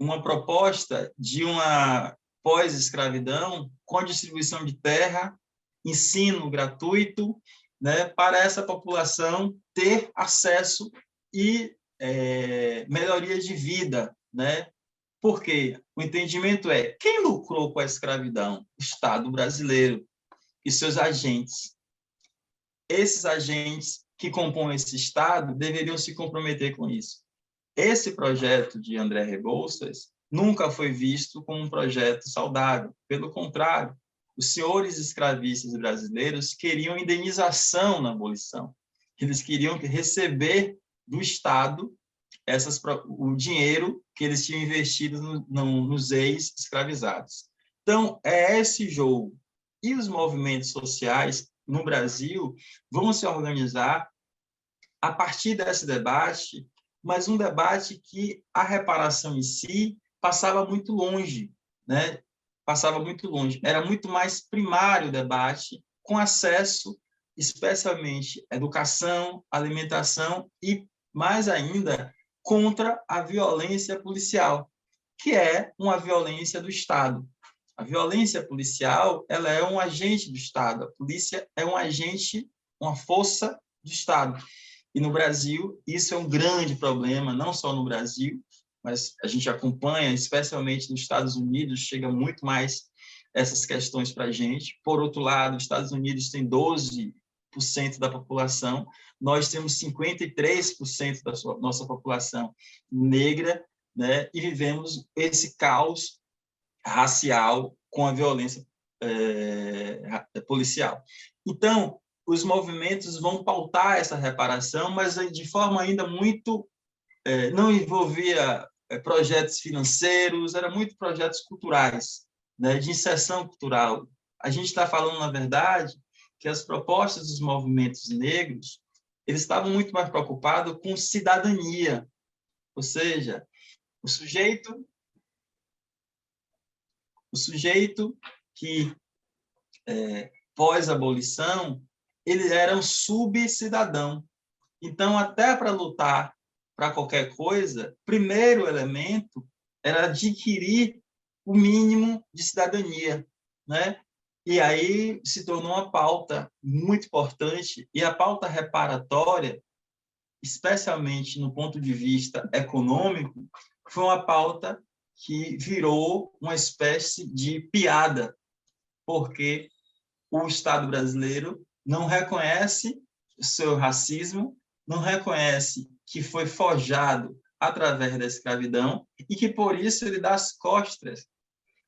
Uma proposta de uma pós-escravidão com distribuição de terra, ensino gratuito, né, para essa população ter acesso e melhoria de vida, né? Porque o entendimento é quem lucrou com a escravidão? O Estado brasileiro e seus agentes. Esses agentes que compõem esse Estado deveriam se comprometer com isso. Esse projeto de André Rebouças nunca foi visto como um projeto saudável. Pelo contrário, os senhores escravistas brasileiros queriam indenização na abolição. Eles queriam receber do Estado o dinheiro que eles tinham investido nos ex-escravizados. Então, é esse jogo. E os movimentos sociais no Brasil vão se organizar a partir desse debate, mas um debate que a reparação em si passava muito longe, né? Passava muito longe. Era muito mais primário o debate, com acesso especialmente educação, alimentação e, mais ainda, contra a violência policial, que é uma violência do Estado. A violência policial, ela é um agente do Estado. A polícia é um agente, uma força do Estado. E no Brasil, isso é um grande problema, não só no Brasil, mas a gente acompanha, especialmente nos Estados Unidos, chega muito mais essas questões para a gente. Por outro lado, os Estados Unidos têm 12% da população, nós temos 53% da nossa população negra, né? E vivemos esse caos racial com a violência policial. Então, os movimentos vão pautar essa reparação, mas de forma ainda muito... não envolvia projetos financeiros, eram muito projetos culturais, né, de inserção cultural. A gente está falando, na verdade, que as propostas dos movimentos negros, eles estavam muito mais preocupados com cidadania, ou seja, o sujeito que, pós-abolição, ele era um subcidadão. Então, até para lutar para qualquer coisa, primeiro elemento era adquirir o mínimo de cidadania, né? E aí se tornou uma pauta muito importante, e a pauta reparatória, especialmente no ponto de vista econômico, foi uma pauta que virou uma espécie de piada, porque o Estado brasileiro não reconhece o seu racismo, não reconhece que foi forjado através da escravidão e que, por isso, ele dá as costas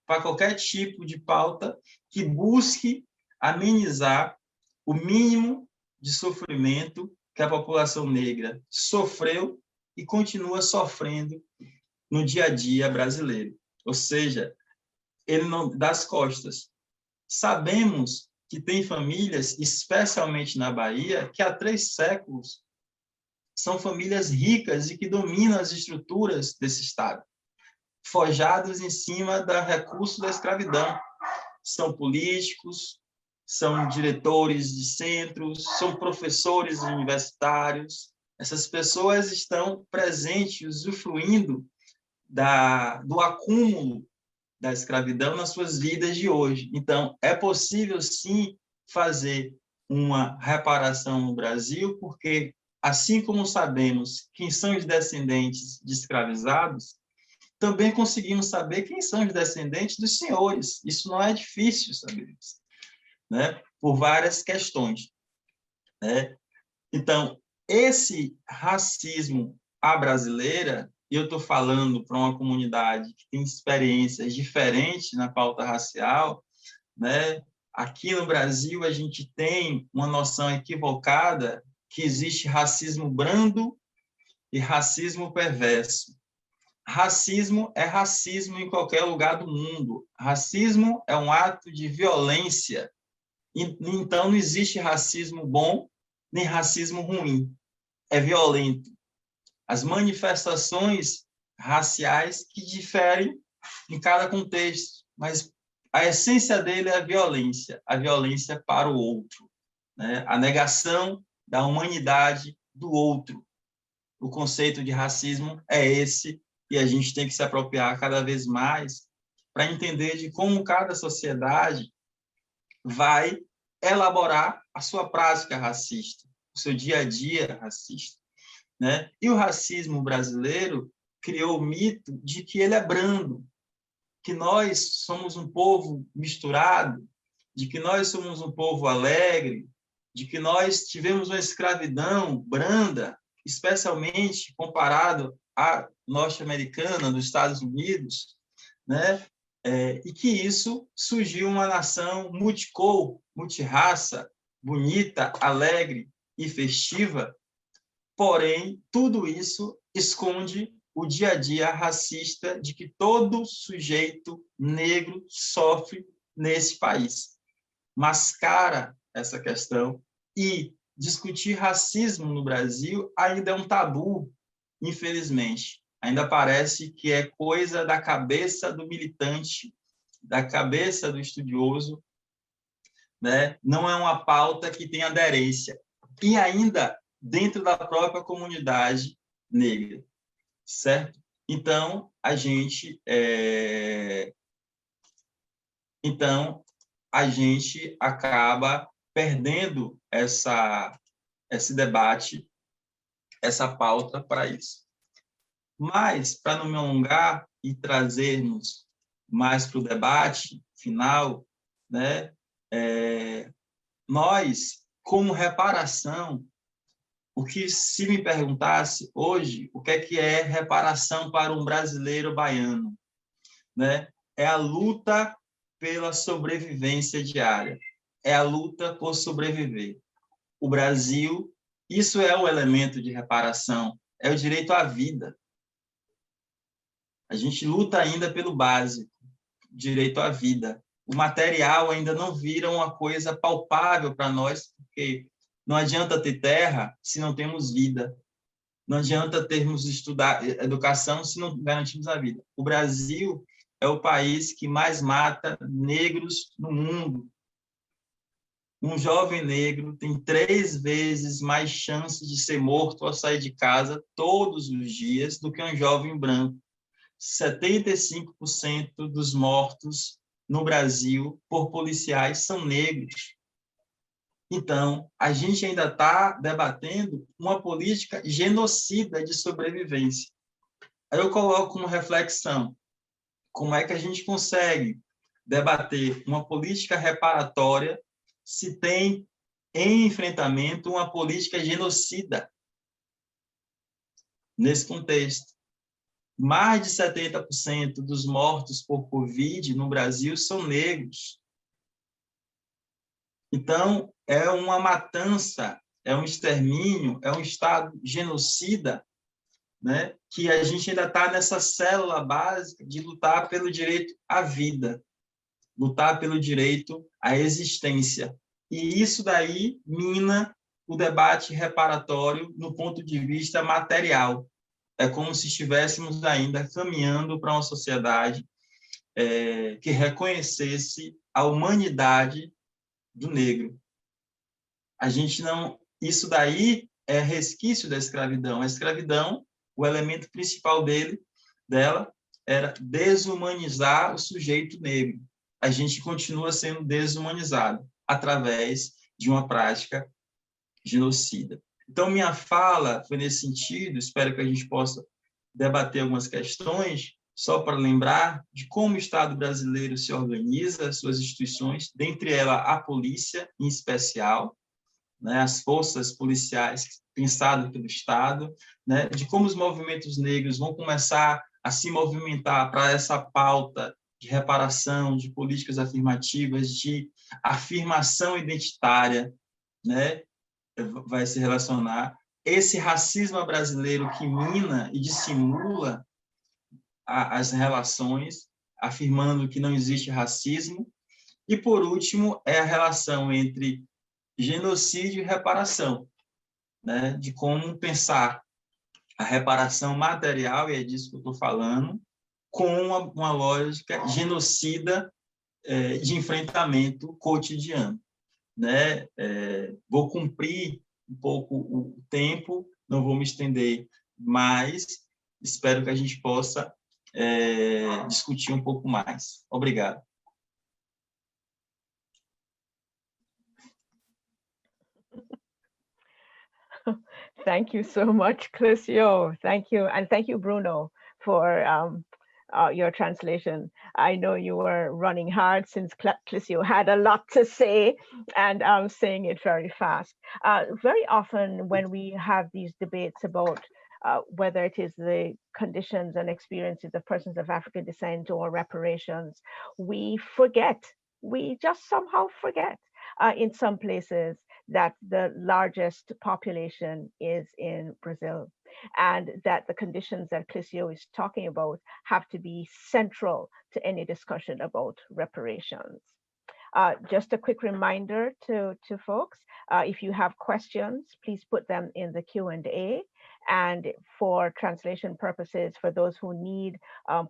para qualquer tipo de pauta que busque amenizar o mínimo de sofrimento que a população negra sofreu e continua sofrendo no dia a dia brasileiro. Ou seja, ele não dá as costas. Sabemos que tem famílias, especialmente na Bahia, que há 3 séculos são famílias ricas e que dominam as estruturas desse Estado, forjados em cima do recurso da escravidão. São políticos, são diretores de centros, são professores universitários. Essas pessoas estão presentes, usufruindo do acúmulo da escravidão nas suas vidas de hoje. Então, é possível, sim, fazer uma reparação no Brasil, porque, assim como sabemos quem são os descendentes de escravizados, também conseguimos saber quem são os descendentes dos senhores. Isso não é difícil saber isso, né? Por várias questões, né? Então, esse racismo à brasileira, e eu estou falando para uma comunidade que tem experiências diferentes na pauta racial, né? Aqui no Brasil, a gente tem uma noção equivocada que existe racismo brando e racismo perverso. Racismo é racismo em qualquer lugar do mundo. Racismo é um ato de violência. Então, não existe racismo bom nem racismo ruim. É violento. As manifestações raciais que diferem em cada contexto, mas a essência dele é a violência para o outro, né? A negação da humanidade do outro. O conceito de racismo é esse, e a gente tem que se apropriar cada vez mais para entender de como cada sociedade vai elaborar a sua prática racista, o seu dia a dia racista, né? E o racismo brasileiro criou o mito de que ele é brando, que nós somos um povo misturado, de que nós somos um povo alegre, de que nós tivemos uma escravidão branda, especialmente comparado à norte-americana, dos Estados Unidos, né? E que isso surgiu uma nação multicor, multirraça, bonita, alegre e festiva, porém, tudo isso esconde o dia a dia racista de que todo sujeito negro sofre nesse país. Mascara essa questão, e discutir racismo no Brasil ainda é um tabu, infelizmente. Ainda parece que é coisa da cabeça do militante, da cabeça do estudioso, né? Não é uma pauta que tem aderência. E ainda dentro da própria comunidade negra, certo? Então, a gente acaba perdendo esse debate, essa pauta para isso. Mas, para não me alongar e trazermos mais para o debate final, né, nós, como reparação, o que se me perguntasse hoje, o que é reparação para um brasileiro baiano, né? É a luta pela sobrevivência diária, é a luta por sobreviver. O Brasil, isso é o elemento de reparação, é o direito à vida. A gente luta ainda pelo básico, direito à vida. O material ainda não vira uma coisa palpável para nós, porque não adianta ter terra se não temos vida. Não adianta termos educação se não garantimos a vida. O Brasil é o país que mais mata negros no mundo. Um jovem negro tem 3 vezes mais chances de ser morto ao sair de casa todos os dias do que um jovem branco. 75% dos mortos no Brasil por policiais são negros. Então, a gente ainda está debatendo uma política genocida de sobrevivência. Aí eu coloco uma reflexão. Como é que a gente consegue debater uma política reparatória se tem em enfrentamento uma política genocida nesse contexto? Mais de 70% dos mortos por Covid no Brasil são negros. Então, é uma matança, é um extermínio, é um Estado genocida, né? Que a gente ainda está nessa célula básica de lutar pelo direito à vida, lutar pelo direito à existência. E isso daí mina o debate reparatório no ponto de vista material. É como se estivéssemos ainda caminhando para uma sociedade que reconhecesse a humanidade do negro. A gente não... Isso daí é resquício da escravidão. A escravidão, o elemento principal dela era desumanizar o sujeito negro. A gente continua sendo desumanizado através de uma prática genocida. Então, minha fala foi nesse sentido, espero que a gente possa debater algumas questões, só para lembrar de como o Estado brasileiro se organiza, suas instituições, dentre elas a polícia, em especial, né, as forças policiais pensadas pelo Estado, né, de como os movimentos negros vão começar a se movimentar para essa pauta de reparação, de políticas afirmativas, de afirmação identitária, né, vai se relacionar. Esse racismo brasileiro que mina e dissimula as relações, afirmando que não existe racismo. E, por último, é a relação entre genocídio e reparação, né? De como pensar a reparação material, e é disso que eu estou falando, com uma lógica genocida de enfrentamento cotidiano, né? Vou cumprir um pouco o tempo, não vou me estender mais, espero que a gente possa discutir um pouco mais. Obrigado. Thank you so much, Cliccio. Thank you. And thank you, Bruno, for your translation. I know you were running hard since Cliccio had a lot to say, and I'm saying it very fast. Very often when we have these debates about whether it is the conditions and experiences of persons of African descent or reparations, we just somehow forget in some places that the largest population is in Brazil, and that the conditions that Cliccio is talking about have to be central to any discussion about reparations. Just a quick reminder to folks, if you have questions, please put them in the Q&A. And for translation purposes, for those who need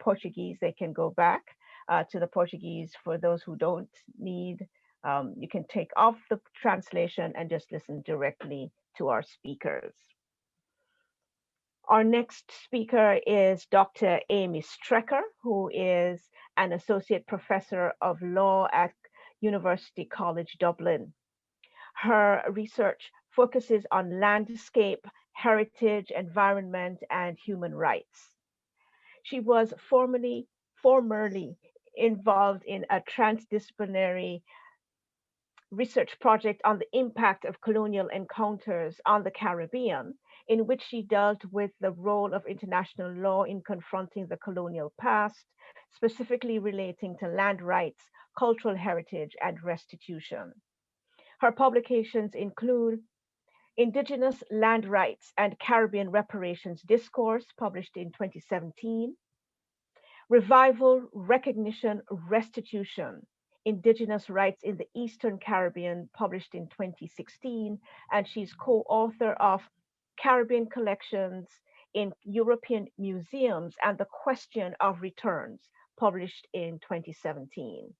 Portuguese, they can go back to the Portuguese. For those who don't need You can take off the translation and just listen directly to our speakers. Our next speaker is Dr. Amy Strecker, who is an associate professor of law at University College Dublin. Her research focuses on landscape, heritage, environment, and human rights. She was formerly involved in a transdisciplinary research project on the impact of colonial encounters on the Caribbean, in which she dealt with the role of international law in confronting the colonial past, specifically relating to land rights, cultural heritage, and restitution. Her publications include Indigenous Land Rights and Caribbean Reparations Discourse, published in 2017, Revival, Recognition, Restitution, Indigenous Rights in the Eastern Caribbean, published in 2016, and she's co-author of Caribbean Collections in European Museums and the Question of Returns, published in 2017.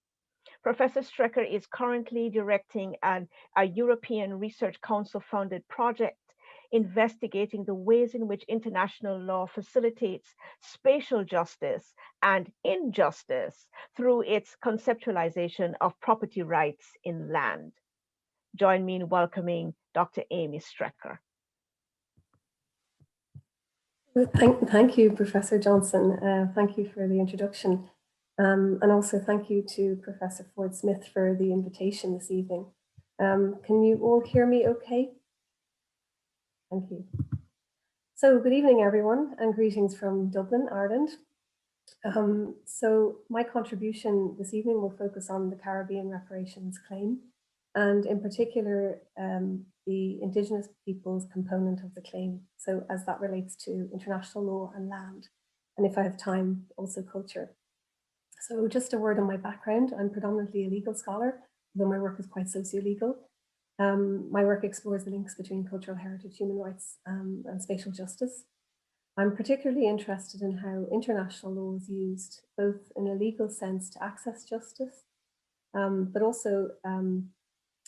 Professor Strecker is currently directing a European Research Council-funded project investigating the ways in which international law facilitates spatial justice and injustice through its conceptualization of property rights in land. Join me in welcoming Dr. Amy Strecker. Thank you, Professor Johnson. Thank you for the introduction. And also thank you to Professor Ford-Smith for the invitation this evening. Can you all hear me okay? Thank you. So good evening, everyone, and greetings from Dublin, Ireland. So my contribution this evening will focus on the Caribbean reparations claim, and in particular, the Indigenous peoples component of the claim. So as that relates to international law and land, and if I have time, also culture. So just a word on my background. I'm predominantly a legal scholar, though my work is quite socio-legal. My work explores the links between cultural heritage, human rights, and spatial justice. I'm particularly interested in how international law is used, both in a legal sense to access justice, but also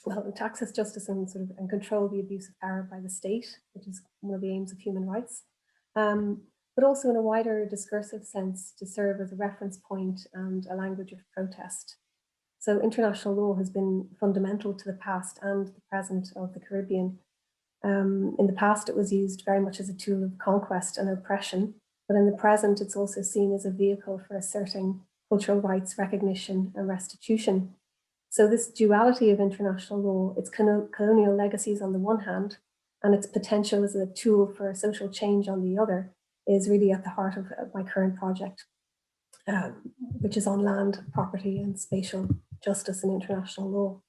well, to access justice and and control the abuse of power by the state, which is one of the aims of human rights, but also in a wider discursive sense to serve as a reference point and a language of protest. So international law has been fundamental to the past and the present of the Caribbean. In the past, it was used very much as a tool of conquest and oppression, but in the present, it's also seen as a vehicle for asserting cultural rights, recognition, and restitution. So this duality of international law, its colonial legacies on the one hand, and its potential as a tool for social change on the other, is really at the heart of my current project, which is on land, property, and spatial justice and international law.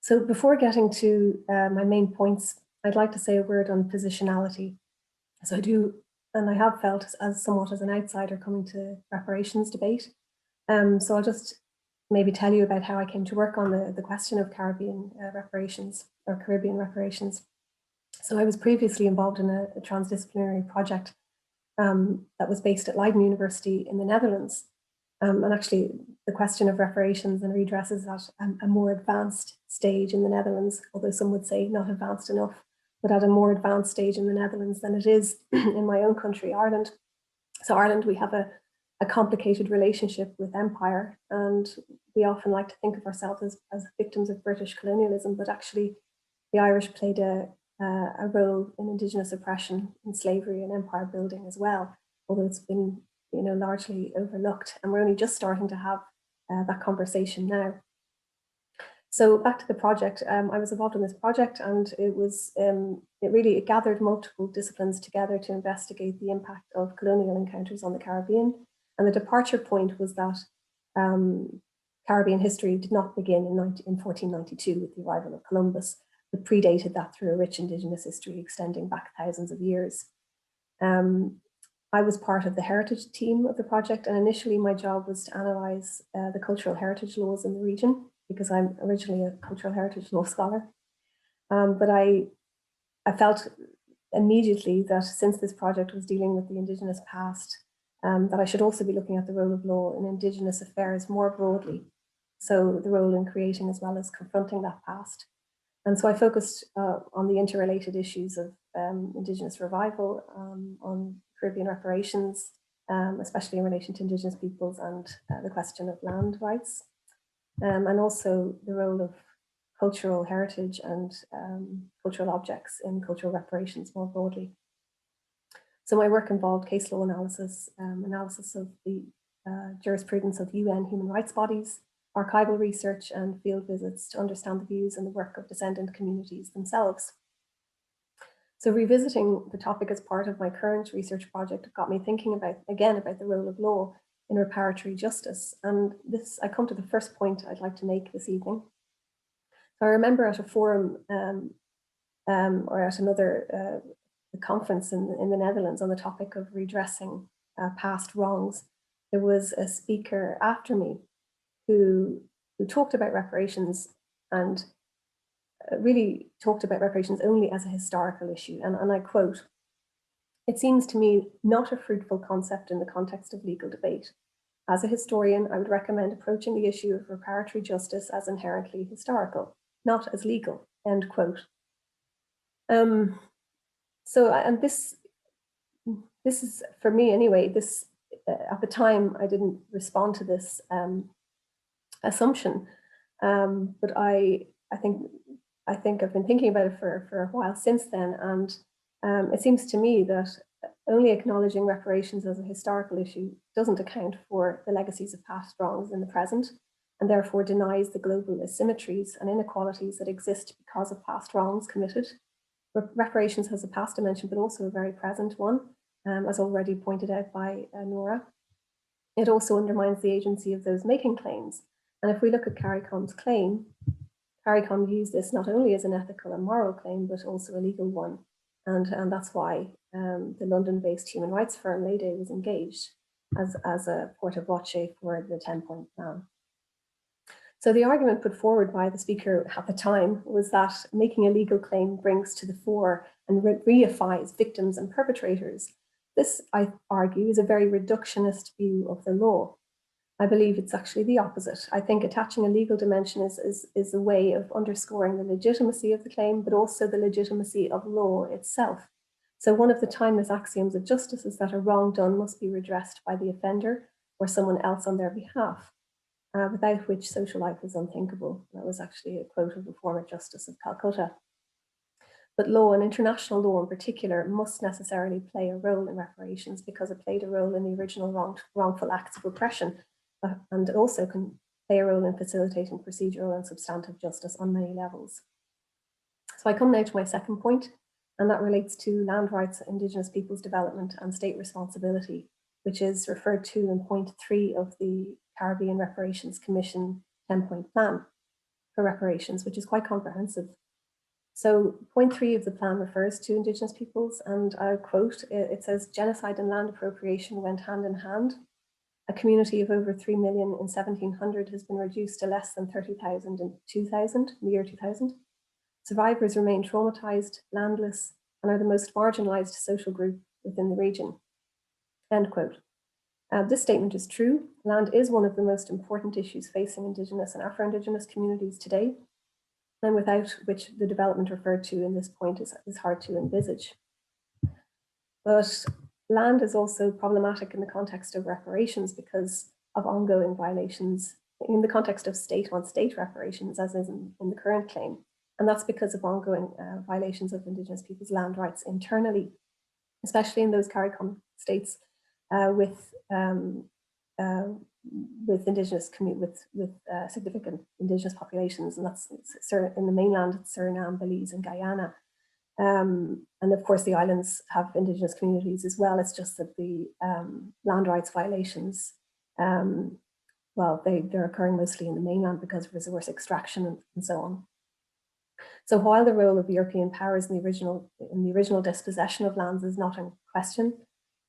So before getting to my main points, I'd like to say a word on positionality. So I do, and I have felt as somewhat as an outsider coming to reparations debate. So I'll just maybe tell you about how I came to work on the question of Caribbean reparations or Caribbean reparations. So I was previously involved in a transdisciplinary project that was based at Leiden University in the Netherlands. And actually the question of reparations and redress is at a more advanced stage in the Netherlands, although some would say not advanced enough, but at a more advanced stage in the Netherlands than it is in my own country, Ireland. So Ireland, we have a complicated relationship with empire, and we often like to think of ourselves as victims of British colonialism, but actually the Irish played a role in Indigenous oppression and slavery and empire building as well, although it's been largely overlooked, and we're only just starting to have that conversation now. So back to the project, I was involved in this project, and it gathered multiple disciplines together to investigate the impact of colonial encounters on the Caribbean. And the departure point was that Caribbean history did not begin in 1492 with the arrival of Columbus, but predated that through a rich Indigenous history extending back thousands of years. I was part of the heritage team of the project, and initially my job was to analyse the cultural heritage laws in the region, because I'm originally a cultural heritage law scholar. But I felt immediately that since this project was dealing with the Indigenous past, that I should also be looking at the role of law in Indigenous affairs more broadly. So the role in creating as well as confronting that past. And so I focused on the interrelated issues of Indigenous revival, on Caribbean reparations, especially in relation to Indigenous peoples, and the question of land rights, and also the role of cultural heritage and cultural objects in cultural reparations more broadly. So my work involved case law analysis, analysis of the jurisprudence of UN human rights bodies, archival research, and field visits to understand the views and the work of descendant communities themselves. So revisiting the topic as part of my current research project got me thinking again about the role of law in reparatory justice. And this, I come to the first point I'd like to make this evening. So I remember at a forum or at another conference in the Netherlands on the topic of redressing past wrongs, there was a speaker after me who talked about reparations and really talked about reparations only as a historical issue. And I quote, "It seems to me not a fruitful concept in the context of legal debate. As a historian, I would recommend approaching the issue of reparatory justice as inherently historical, not as legal," end quote. So, and this is, for me anyway, this, at the time, I didn't respond to this assumption, but I think I've been thinking about it for a while since then, and it seems to me that only acknowledging reparations as a historical issue doesn't account for the legacies of past wrongs in the present, and therefore denies the global asymmetries and inequalities that exist because of past wrongs committed. Reparations has a past dimension, but also a very present one, as already pointed out by Nora. It also undermines the agency of those making claims. And if we look at CARICOM's claim, CARICOM views this not only as an ethical and moral claim, but also a legal one. And that's why the London-based human rights firm Layday was engaged as a porta voce for the 10-point plan. So the argument put forward by the speaker at the time was that making a legal claim brings to the fore and reifies victims and perpetrators. This, I argue, is a very reductionist view of the law. I believe it's actually the opposite. I think attaching a legal dimension is a way of underscoring the legitimacy of the claim, but also the legitimacy of law itself. So one of the timeless axioms of justice is that a wrong done must be redressed by the offender or someone else on their behalf. Without which social life is unthinkable. That was actually a quote of the former Justice of Calcutta. But law, and international law in particular, must necessarily play a role in reparations because it played a role in the original wrongful acts of oppression, and it also can play a role in facilitating procedural and substantive justice on many levels. So I come now to my second point, and that relates to land rights, Indigenous peoples' development, and state responsibility, which is referred to in point 3 of the Caribbean Reparations Commission 10-point plan for reparations, which is quite comprehensive. So point 3 of the plan refers to Indigenous peoples, and I quote, it says, "Genocide and land appropriation went hand in hand. A community of over 3 million in 1700 has been reduced to less than 30,000 in the year 2000. Survivors remain traumatized, landless, and are the most marginalized social group within the region," end quote. This statement is true. Land is one of the most important issues facing Indigenous and Afro-Indigenous communities today, and without which the development referred to in this point is hard to envisage. But land is also problematic in the context of reparations because of ongoing violations in the context of state-on-state reparations, as is in the current claim. And that's because of ongoing violations of Indigenous people's land rights internally, especially in those CARICOM states with significant Indigenous populations, and that's in the mainland, Suriname, Belize, and Guyana. And of course, the islands have Indigenous communities as well. It's just that the land rights violations, well, they're occurring mostly in the mainland because of resource extraction and so on. So while the role of European powers in the original dispossession of lands is not in question,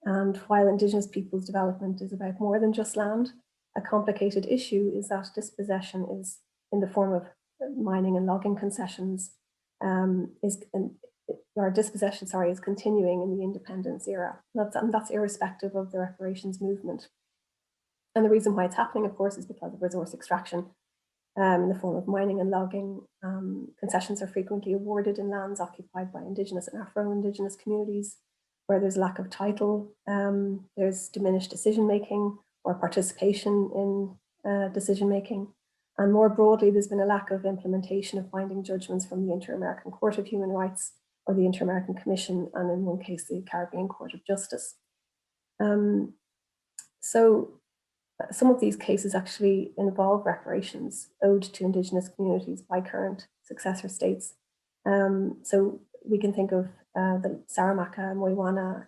and while Indigenous peoples' development is about more than just land, a complicated issue is that dispossession is in the form of mining and logging concessions, dispossession is continuing in the independence era. And that's irrespective of the reparations movement. And the reason why it's happening, of course, is because of resource extraction in the form of mining and logging. Concessions are frequently awarded in lands occupied by Indigenous and Afro-Indigenous communities, where there's lack of title, there's diminished decision-making or participation in decision-making. And more broadly, there's been a lack of implementation of binding judgments from the Inter-American Court of Human Rights or the Inter-American Commission, and in one case, the Caribbean Court of Justice. So some of these cases actually involve reparations owed to Indigenous communities by current successor states. So we can think of the Saramacca, Moiwana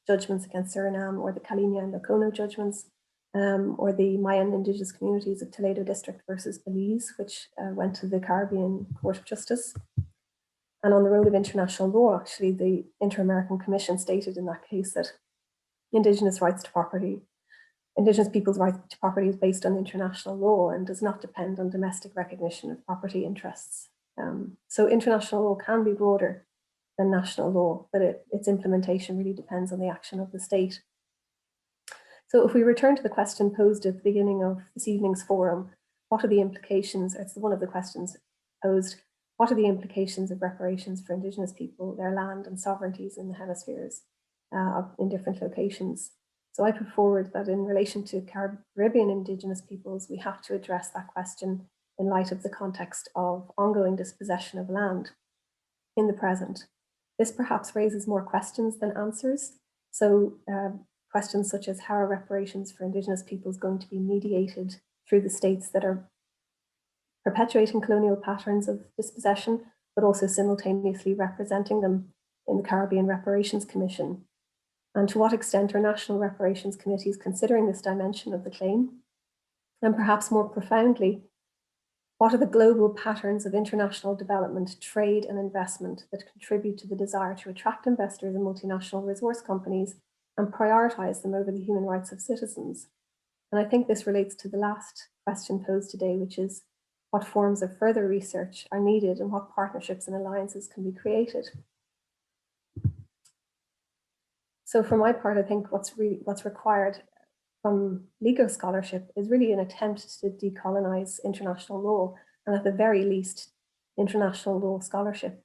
judgments against Suriname, or the Kalinia and Lokono judgments, or the Mayan Indigenous communities of Toledo District versus Belize, which went to the Caribbean Court of Justice. And on the road of international law, actually, the Inter-American Commission stated in that case that Indigenous people's right to property is based on international law and does not depend on domestic recognition of property interests. So international law can be broader than national law, but its implementation really depends on the action of the state. So if we return to the question posed at the beginning of this evening's forum, what are the implications? It's one of the questions posed. What are the implications of reparations for Indigenous people, their land and sovereignties in the hemispheres in different locations? So I put forward that in relation to Caribbean Indigenous peoples, we have to address that question in light of the context of ongoing dispossession of land in the present. This perhaps raises more questions than answers. So questions such as how are reparations for Indigenous peoples going to be mediated through the states that are perpetuating colonial patterns of dispossession, but also simultaneously representing them in the Caribbean Reparations Commission? And to what extent are national reparations committees considering this dimension of the claim? And perhaps more profoundly, what are the global patterns of international development, trade and investment that contribute to the desire to attract investors in multinational resource companies and prioritize them over the human rights of citizens? And I think this relates to the last question posed today, which is what forms of further research are needed and what partnerships and alliances can be created? So for my part, I think what's required from legal scholarship is really an attempt to decolonize international law, and at the very least, international law scholarship.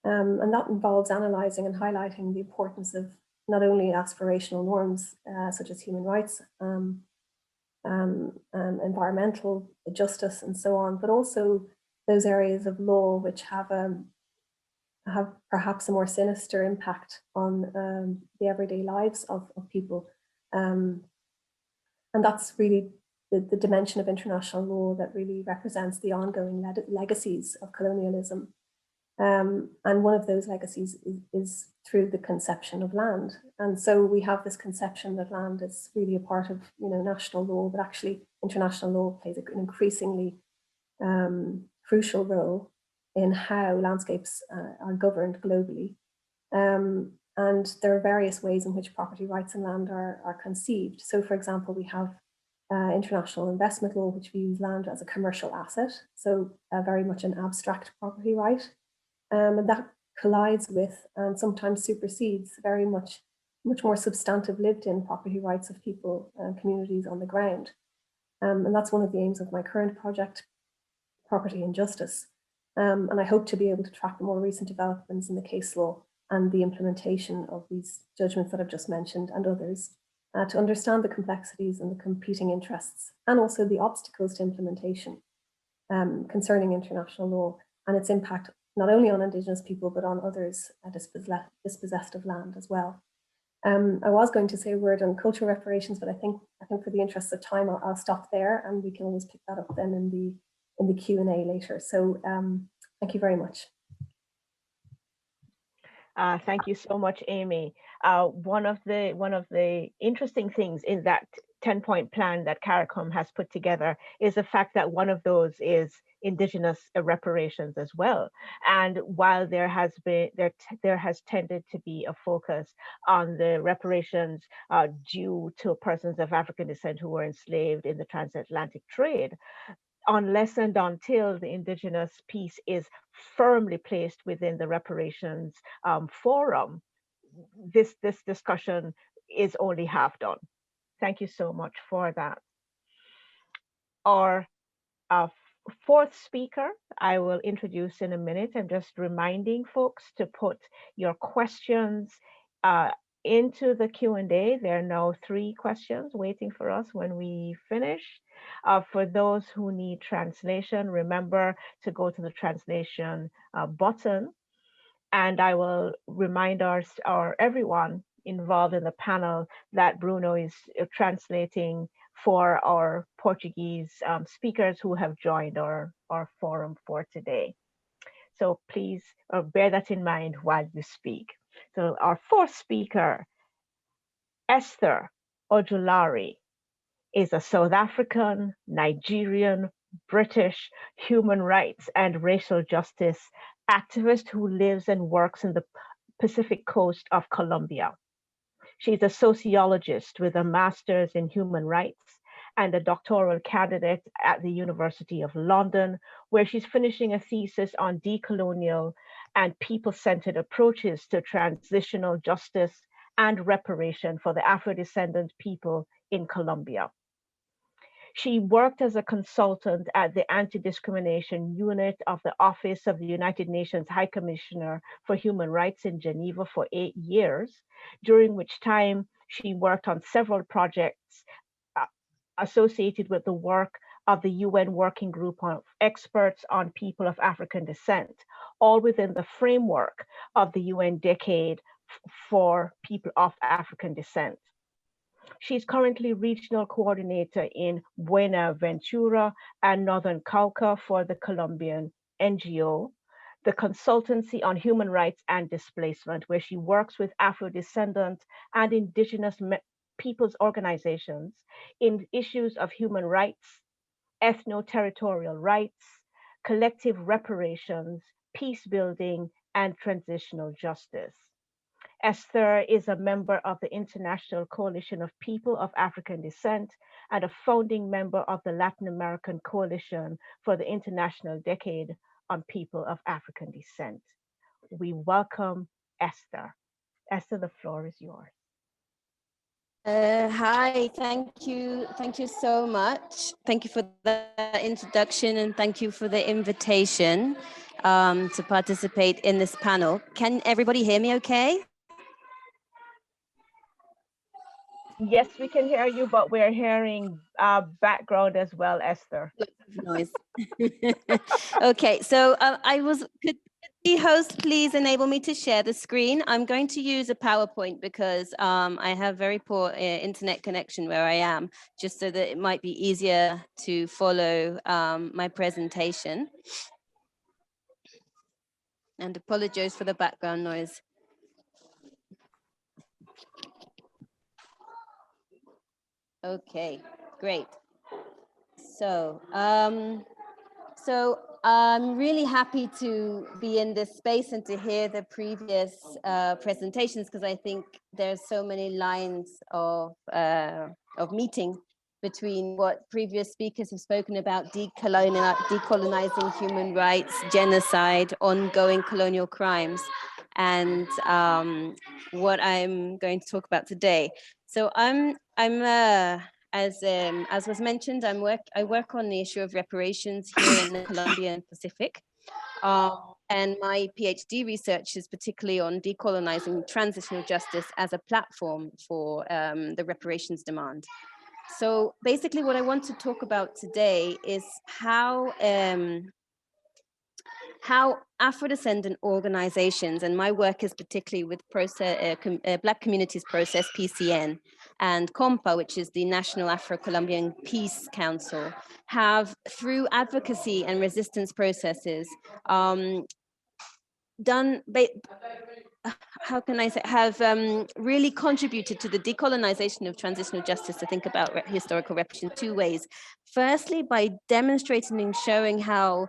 And that involves analyzing and highlighting the importance of not only aspirational norms such as human rights, environmental justice, and so on, but also those areas of law which have perhaps a more sinister impact on the everyday lives of people. And that's really the dimension of international law that really represents the ongoing legacies of colonialism. And one of those legacies is through the conception of land. And so we have this conception that land is really a part of national law, but actually international law plays an increasingly crucial role in how landscapes are governed globally. And there are various ways in which property rights and land are conceived. So for example, we have international investment law, which views land as a commercial asset. So very much an abstract property right. And that collides with and sometimes supersedes very much more substantive lived-in property rights of people and communities on the ground. And that's one of the aims of my current project, Property and Justice. And I hope to be able to track the more recent developments in the case law and the implementation of these judgments that I've just mentioned and others to understand the complexities and the competing interests and also the obstacles to implementation concerning international law and its impact not only on Indigenous people, but on others dispossessed of land as well. I was going to say a word on cultural reparations, but I think for the interests of time, I'll stop there and we can always pick that up then in the Q&A later. So thank you very much. Thank you so much, Amy. One of the interesting things in that 10-point plan that CARICOM has put together is the fact that one of those is Indigenous reparations as well. And while there has tended to be a focus on the reparations due to persons of African descent who were enslaved in the transatlantic trade, unless and until the Indigenous piece is firmly placed within the reparations forum, this discussion is only half done. Thank you so much for that. Our fourth speaker, I will introduce in a minute. I'm just reminding folks to put your questions into the Q&A. There are now 3 questions waiting for us when we finish. For those who need translation, remember to go to the translation button. And I will remind everyone involved in the panel that Bruno is translating for our Portuguese speakers who have joined our forum for today. So please bear that in mind while you speak. So our fourth speaker, Esther Odulari, is a South African, Nigerian, British human rights and racial justice activist who lives and works in the Pacific coast of Colombia. She's a sociologist with a master's in human rights and a doctoral candidate at the University of London, where she's finishing a thesis on decolonial and people-centered approaches to transitional justice and reparation for the Afro-descendant people in Colombia. She worked as a consultant at the Anti-Discrimination Unit of the Office of the United Nations High Commissioner for Human Rights in Geneva for 8 years, during which time she worked on several projects associated with the work of the UN Working Group of Experts on People of African Descent, all within the framework of the UN Decade for People of African Descent. She's currently regional coordinator in Buenaventura and Northern Cauca for the Colombian NGO, the Consultancy on Human Rights and Displacement, where she works with Afro-descendant and indigenous peoples organizations in issues of human rights, ethno-territorial rights, collective reparations, peace building, and transitional justice. Esther is a member of the International Coalition of People of African Descent and a founding member of the Latin American Coalition for the International Decade on People of African Descent. We welcome Esther. Esther, the floor is yours. Hi, thank you so much. Thank you for the introduction and thank you for the invitation to participate in this panel. Can everybody hear me okay? Yes, we can hear you, but we're hearing background as well, Esther. Noise. Okay, so could the host please enable me to share the screen? I'm going to use a PowerPoint because I have very poor internet connection where I am, just so that it might be easier to follow my presentation. And apologize for the background noise. Okay, great. So, I'm really happy to be in this space and to hear the previous presentations, because I think there's so many lines of meeting between what previous speakers have spoken about: decolonizing human rights, genocide, ongoing colonial crimes, and what I'm going to talk about today. So as was mentioned, I work on the issue of reparations here in the Colombian Pacific. And my PhD research is particularly on decolonizing transitional justice as a platform for the reparations demand. So basically what I want to talk about today is how Afro-descendant organizations, and my work is particularly with Black Communities Process, PCN, and COMPA, which is the National Afro-Colombian Peace Council, have, through advocacy and resistance processes, really contributed to the decolonization of transitional justice, to think about historical reparation in 2 ways. Firstly, by demonstrating and showing how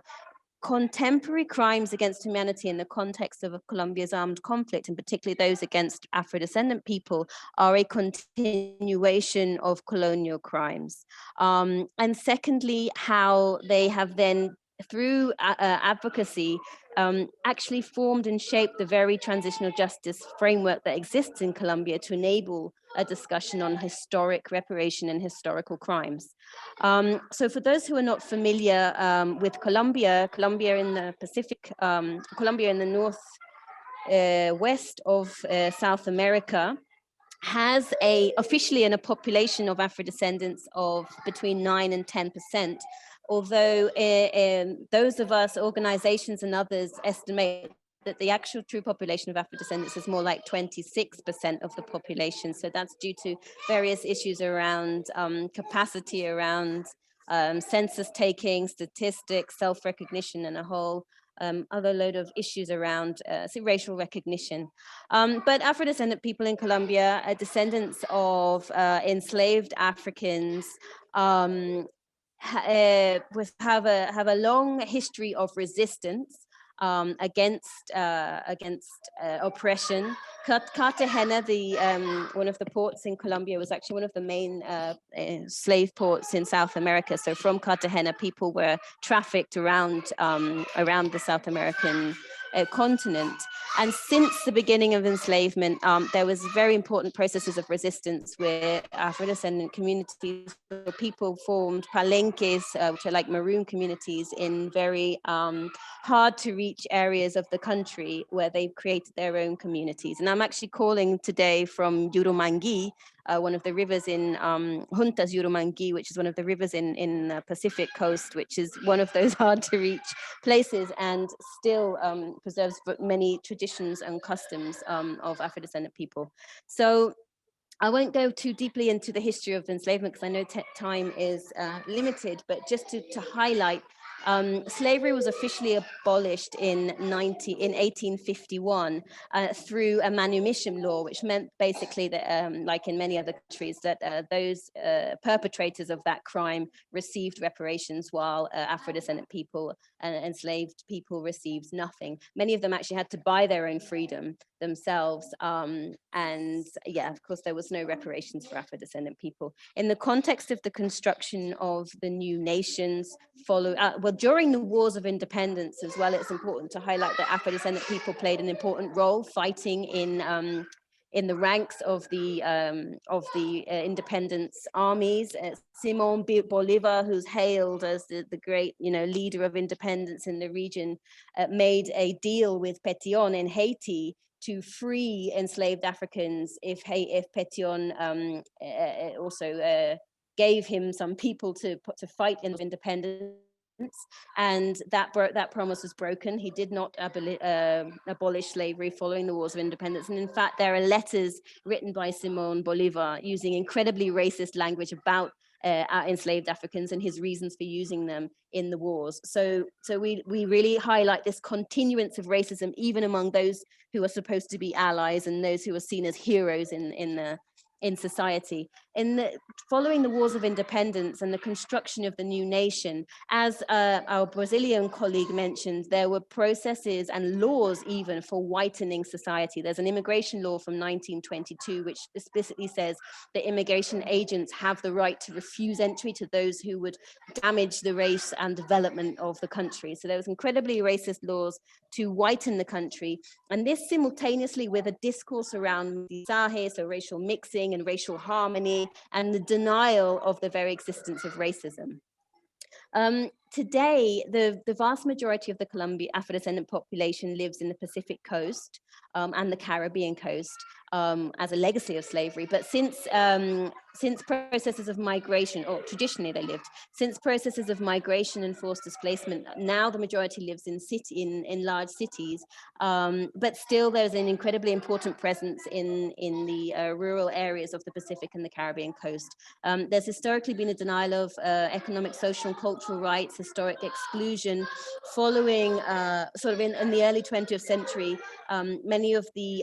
contemporary crimes against humanity in the context of Colombia's armed conflict, and particularly those against Afro-descendant people, are a continuation of colonial crimes. And secondly, how they have then through advocacy, actually formed and shaped the very transitional justice framework that exists in Colombia to enable a discussion on historic reparation and historical crimes. So for those who are not familiar with Colombia in the Pacific, Colombia in the north west of South America, has officially a population of Afro-descendants of between 9 and 10%, although those of us, organizations and others, estimate that the actual true population of Afro-descendants is more like 26% of the population. So that's due to various issues around capacity, around census taking, statistics, self-recognition, and a whole other load of issues around racial recognition. But Afro-descendant people in Colombia are descendants of enslaved Africans, have a long history of resistance against oppression. Cartagena, one of the ports in Colombia, was actually one of the main slave ports in South America. So from Cartagena, people were trafficked around the South American continent. And since the beginning of enslavement, there was very important processes of resistance where Afro-descendant communities, people formed palenques, which are like maroon communities in very hard to reach areas of the country where they've created their own communities. And I'm actually calling today from Yurumangui, one of the rivers in Juntas Yurumangui, which is one of the rivers in the Pacific coast, which is one of those hard to reach places and still preserves many traditions and customs of Afro-descendant people. So I won't go too deeply into the history of enslavement because I know time is limited, but just to highlight, slavery was officially abolished in 1851 through a manumission law, which meant basically that, like in many other countries, that those perpetrators of that crime received reparations, while Afro-descendant people and enslaved people received nothing. Many of them actually had to buy their own freedom themselves. And yeah, of course, there was no reparations for Afro-descendant people. In the context of the construction of the new nations, during the wars of independence as well, it's important to highlight that Afro-descendant people played an important role fighting in the ranks of the independence armies. Simon Bolivar, who's hailed as the great leader of independence in the region, made a deal with Pétion in Haiti to free enslaved Africans if Pétion also gave him some people to fight in independence. And that promise was broken. He did not abolish slavery following the wars of independence. And in fact, there are letters written by Simon Bolivar using incredibly racist language about enslaved Africans and his reasons for using them in the wars. So we really highlight this continuance of racism, even among those who are supposed to be allies and those who are seen as heroes in society. Following the wars of independence and the construction of the new nation, as our Brazilian colleague mentioned, there were processes and laws even for whitening society. There's an immigration law from 1922, which explicitly says that immigration agents have the right to refuse entry to those who would damage the race and development of the country. So there was incredibly racist laws to whiten the country. And this simultaneously with a discourse around mestizaje, so racial mixing and racial harmony, and the denial of the very existence of racism. Today, the vast majority of the Colombian Afro-descendant population lives in the Pacific coast and the Caribbean coast as a legacy of slavery. But since processes of migration, or traditionally they lived, since processes of migration and forced displacement, now the majority lives in large cities. But still, there's an incredibly important presence in the rural areas of the Pacific and the Caribbean coast. There's historically been a denial of economic, social, and cultural rights, historic exclusion, following sort of in the early 20th century. Many of the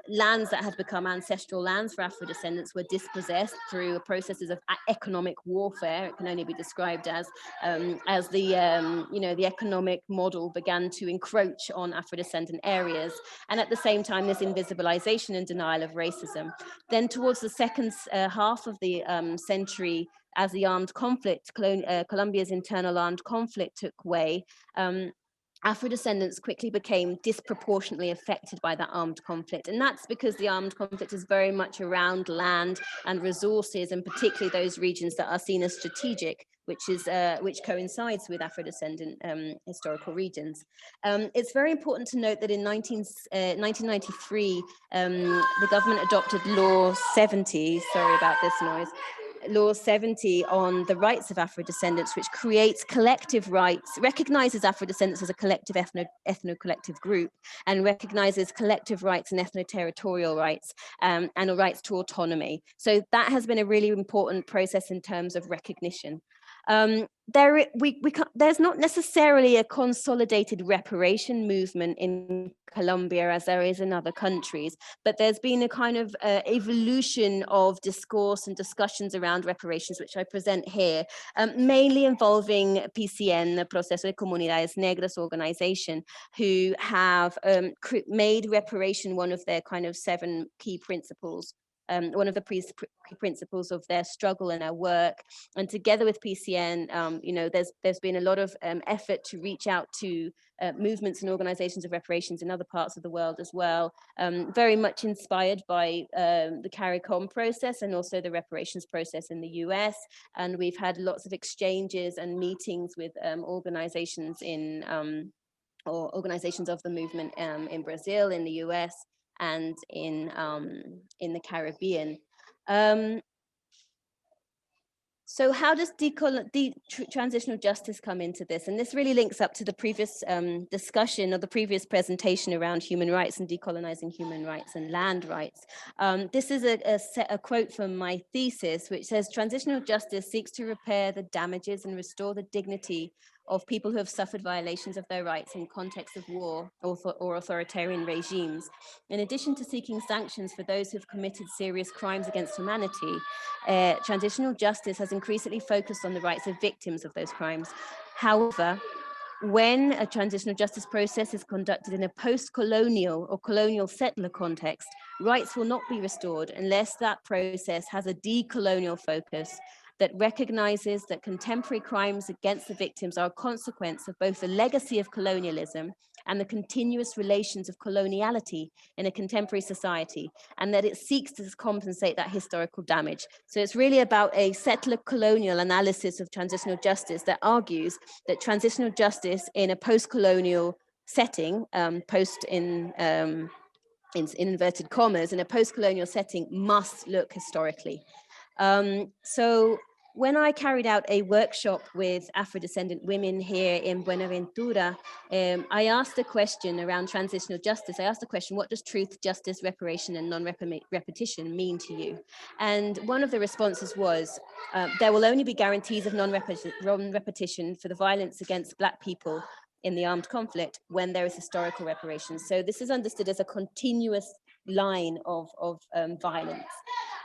lands that had become ancestral lands for Afro-descendants were dispossessed through processes of economic warfare. It can only be described as the the economic model began to encroach on Afro-descendant areas, and at the same time this invisibilization and denial of racism. Then towards the second half of the century, as the armed conflict, Colombia's internal armed conflict took way, Afro-descendants quickly became disproportionately affected by that armed conflict. And that's because the armed conflict is very much around land and resources, and particularly those regions that are seen as strategic, which coincides with Afro-descendant historical regions. It's very important to note that in 1993, the government adopted Law 70, sorry about this noise, Law 70 on the rights of Afro-descendants, which creates collective rights, recognizes Afro-descendants as a collective ethno-collective group, and recognizes collective rights and ethno-territorial rights, and rights to autonomy. So that has been a really important process in terms of recognition. There's not necessarily a consolidated reparation movement in Colombia as there is in other countries, but there's been a kind of evolution of discourse and discussions around reparations, which I present here, mainly involving PCN, the Proceso de Comunidades Negras organization, who have made reparation one of their kind of 7 key principles. One of the principles of their struggle and their work, and together with PCN, there's been a lot of effort to reach out to movements and organizations of reparations in other parts of the world as well, very much inspired by the CARICOM process and also the reparations process in the US. And we've had lots of exchanges and meetings with organizations or organizations of the movement in Brazil, in the US, and in the Caribbean. So how does transitional justice come into this? And this really links up to the previous discussion or the previous presentation around human rights and decolonizing human rights and land rights. This is a quote from my thesis, which says, transitional justice seeks to repair the damages and restore the dignity of people who have suffered violations of their rights in context of war or authoritarian regimes. In addition to seeking sanctions for those who've committed serious crimes against humanity, transitional justice has increasingly focused on the rights of victims of those crimes. However, when a transitional justice process is conducted in a post-colonial or colonial settler context, rights will not be restored unless that process has a decolonial focus that recognizes that contemporary crimes against the victims are a consequence of both the legacy of colonialism and the continuous relations of coloniality in a contemporary society, and that it seeks to compensate that historical damage. So it's really about a settler colonial analysis of transitional justice that argues that transitional justice in a post-colonial setting, in inverted commas, in a post-colonial setting must look historically. So when I carried out a workshop with Afro-descendant women here in Buenaventura, I asked a question around transitional justice. I asked the question, what does truth, justice, reparation, and non-repetition mean to you? And one of the responses was, there will only be guarantees of non-repetition for the violence against Black people in the armed conflict when there is historical reparations. So this is understood as a continuous line of violence.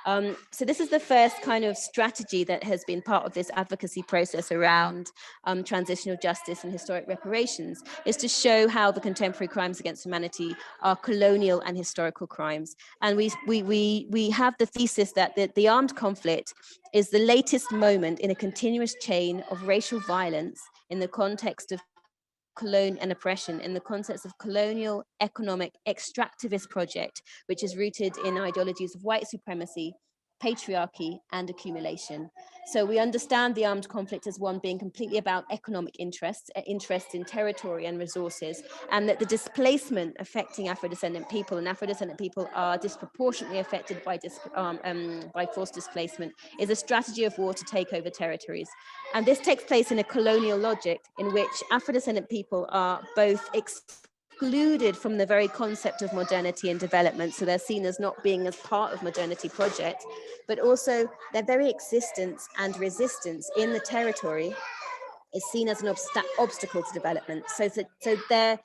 So this is the first kind of strategy that has been part of this advocacy process around transitional justice and historic reparations, is to show how the contemporary crimes against humanity are colonial and historical crimes. And we have the thesis that the armed conflict is the latest moment in a continuous chain of racial violence in the context of colonial and oppression, in the context of colonial economic extractivist project, which is rooted in ideologies of white supremacy, patriarchy, and accumulation. So we understand the armed conflict as one being completely about economic interests in territory and resources, and that the displacement affecting Afro-descendant people, and Afro-descendant people are disproportionately affected by forced displacement, is a strategy of war to take over territories. And this takes place in a colonial logic in which Afro-descendant people are both excluded from the very concept of modernity and development, so they're seen as not being as part of modernity project, but also their very existence and resistance in the territory is seen as an obstacle to development. So their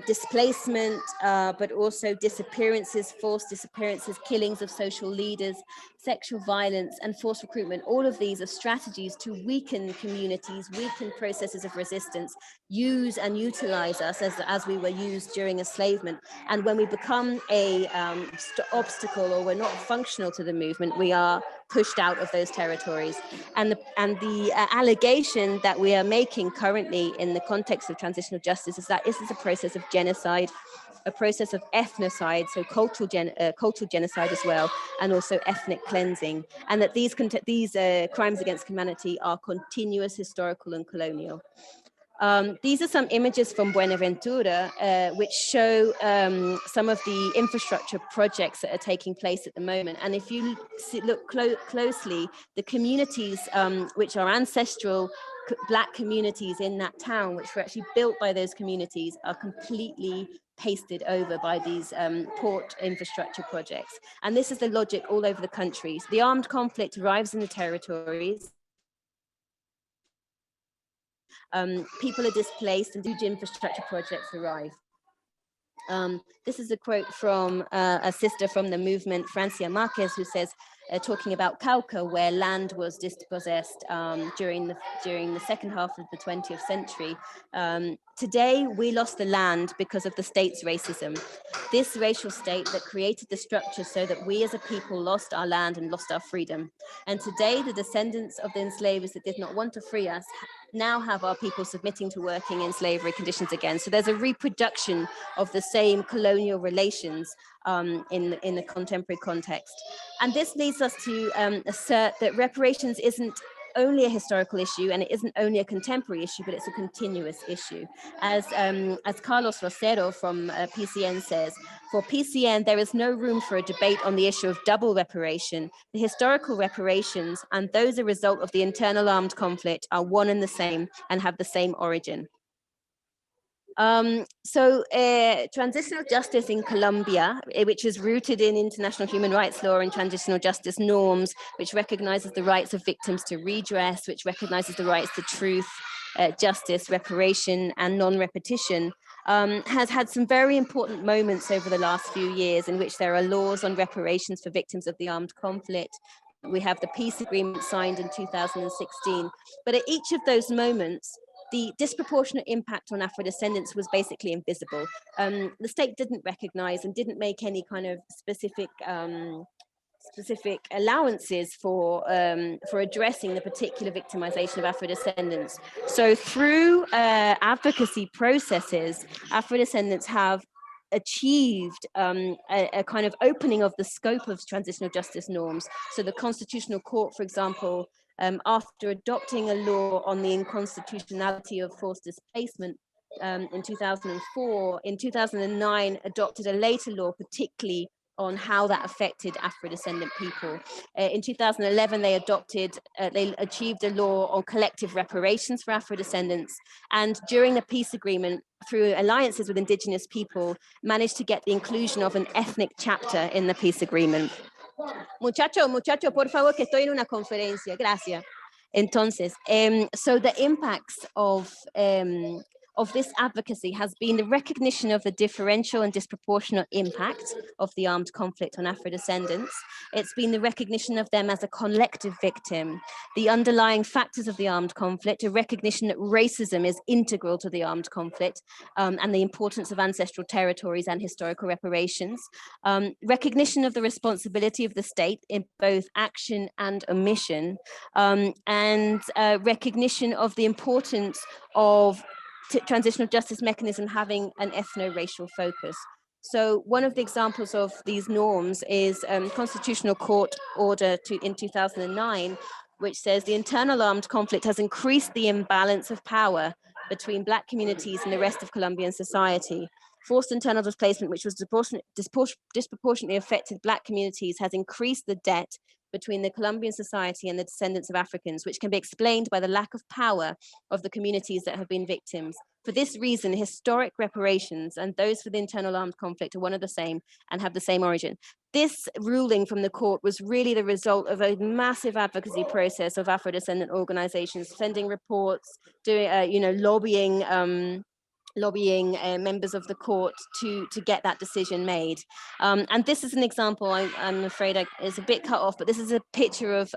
displacement, but also disappearances, forced disappearances, killings of social leaders, sexual violence, and forced recruitment. All of these are strategies to weaken communities, weaken processes of resistance, use and utilize us as we were used during enslavement. And when we become a obstacle, or we're not functional to the movement, we are pushed out of those territories. And the allegation that we are making currently in the context of transitional justice is that this is a process of genocide, a process of ethnocide, so cultural genocide as well, and also ethnic cleansing, and that these crimes against humanity are continuous, historical, and colonial. These are some images from Buenaventura, which show some of the infrastructure projects that are taking place at the moment. And if you look closely, the communities which are ancestral Black communities in that town, which were actually built by those communities, are completely pasted over by these port infrastructure projects. And this is the logic all over the countries. The armed conflict arrives in the territories. People are displaced and huge infrastructure projects arrive. This is a quote from a sister from the movement, Francia Marquez, who says, talking about Cauca, where land was dispossessed during the second half of the 20th century. Today, we lost the land because of the state's racism. This racial state that created the structure so that we as a people lost our land and lost our freedom. And today, the descendants of the enslavers that did not want to free us now have our people submitting to working in slavery conditions again. So there's a reproduction of the same colonial relations in the contemporary context. And this leads us to assert that reparations isn't only a historical issue, and it isn't only a contemporary issue, but it's a continuous issue. As Carlos Rosero from PCN says, for PCN, there is no room for a debate on the issue of double reparation. The historical reparations and those a result of the internal armed conflict are one and the same and have the same origin. Transitional justice in Colombia, which is rooted in international human rights law and transitional justice norms, which recognizes the rights of victims to redress, which recognizes the rights to truth, justice, reparation, and non-repetition, has had some very important moments over the last few years in which there are laws on reparations for victims of the armed conflict. We have the peace agreement signed in 2016. But at each of those moments, the disproportionate impact on Afro-descendants was basically invisible. The state didn't recognize and didn't make any kind of specific allowances for addressing the particular victimization of Afro-descendants. So through advocacy processes, Afro-descendants have achieved a kind of opening of the scope of transitional justice norms. So the Constitutional Court, for example, after adopting a law on the unconstitutionality of forced displacement in 2004, in 2009 adopted a later law particularly on how that affected Afro-descendant people. In 2011, they achieved a law on collective reparations for Afro-descendants. And during the peace agreement, through alliances with indigenous people, managed to get the inclusion of an ethnic chapter in the peace agreement. Muchacho, por favor, que estoy en una conferencia. Gracias. Entonces, so the impacts of this advocacy has been the recognition of the differential and disproportionate impact of the armed conflict on Afro-descendants. It's been the recognition of them as a collective victim, the underlying factors of the armed conflict, a recognition that racism is integral to the armed conflict, and the importance of ancestral territories and historical reparations, recognition of the responsibility of the state in both action and omission, and recognition of the importance of transitional justice mechanism having an ethno-racial focus. So one of the examples of these norms is Constitutional Court order in 2009, which says the internal armed conflict has increased the imbalance of power between Black communities and the rest of Colombian society. Forced internal displacement, which was disproportionately affected Black communities, has increased the debt between the Colombian society and the descendants of Africans, which can be explained by the lack of power of the communities that have been victims. For this reason, historic reparations and those for the internal armed conflict are one of the same and have the same origin. This ruling from the court was really the result of a massive advocacy process of Afro-descendant organizations, sending reports, doing, lobbying lobbying members of the court to get that decision made. And this is an example, I'm afraid it's a bit cut off, but this is a picture of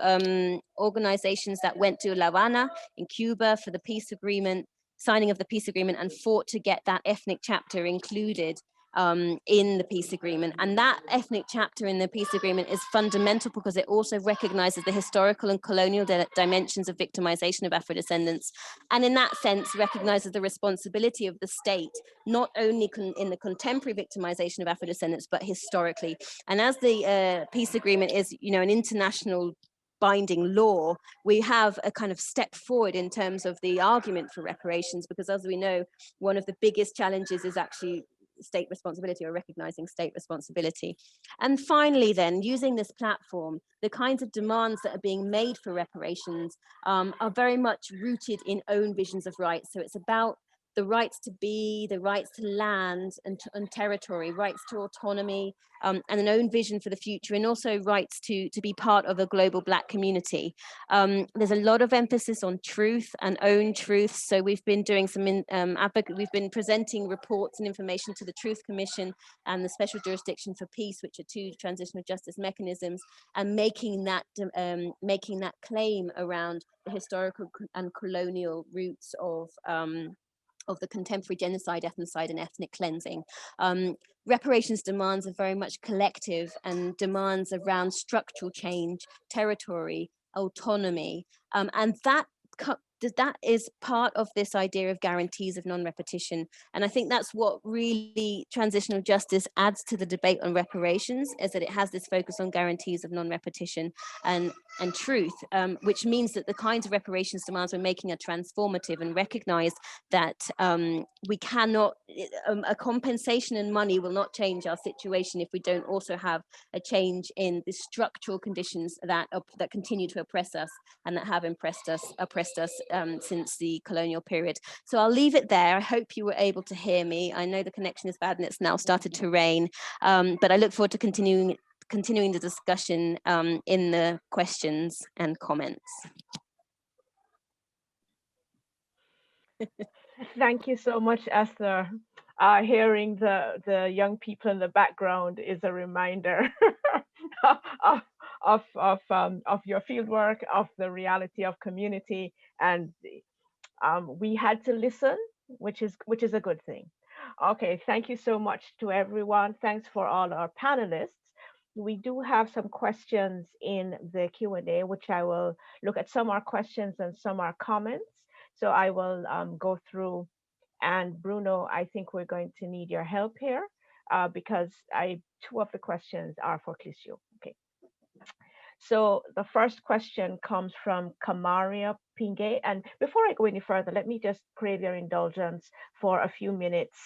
organizations that went to La Habana in Cuba for the peace agreement, signing of the peace agreement, and fought to get that ethnic chapter included in the peace agreement. And that ethnic chapter in the peace agreement is fundamental because it also recognizes the historical and colonial dimensions of victimization of Afro-descendants, and in that sense recognizes the responsibility of the state, not only in the contemporary victimization of Afro-descendants, but historically. And as the peace agreement is, you know, an international binding law, we have a kind of step forward in terms of the argument for reparations, because as we know, one of the biggest challenges is actually state responsibility, or recognizing state responsibility. And finally then, using this platform, the kinds of demands that are being made for reparations are very much rooted in own visions of rights. So it's about the rights to be, the rights to land and territory, rights to autonomy, and an own vision for the future, and also rights to be part of a global Black community. There's a lot of emphasis on truth and own truth. So we've been doing some, we've been presenting reports and information to the Truth Commission and the Special Jurisdiction for Peace, which are two transitional justice mechanisms, and making that claim around the historical and colonial roots of the contemporary genocide, ethnocide, and ethnic cleansing. Reparations demands are very much collective and demands around structural change, territory, autonomy, and that is part of this idea of guarantees of non-repetition. And I think that's what really transitional justice adds to the debate on reparations, is that it has this focus on guarantees of non-repetition and truth, which means that the kinds of reparations demands we're making are transformative, and recognize that we cannot, a compensation in money will not change our situation if we don't also have a change in the structural conditions that continue to oppress us and that have oppressed us since the colonial period. So I'll leave it there. I hope you were able to hear me. I know the connection is bad and it's now started to rain, but I look forward to continuing the discussion in the questions and comments. Thank you so much, Esther. Hearing the young people in the background is a reminder of your fieldwork, of the reality of community, and we had to listen, which is a good thing. Okay, thank you so much to everyone. Thanks for all our panelists. We do have some questions in the Q&A, which I will look at. Some are questions and some are comments. So I will go through. And Bruno, I think we're going to need your help here because two of the questions are for Cliccio. Okay. So the first question comes from Kamaria Pinge. And before I go any further, let me just crave your indulgence for a few minutes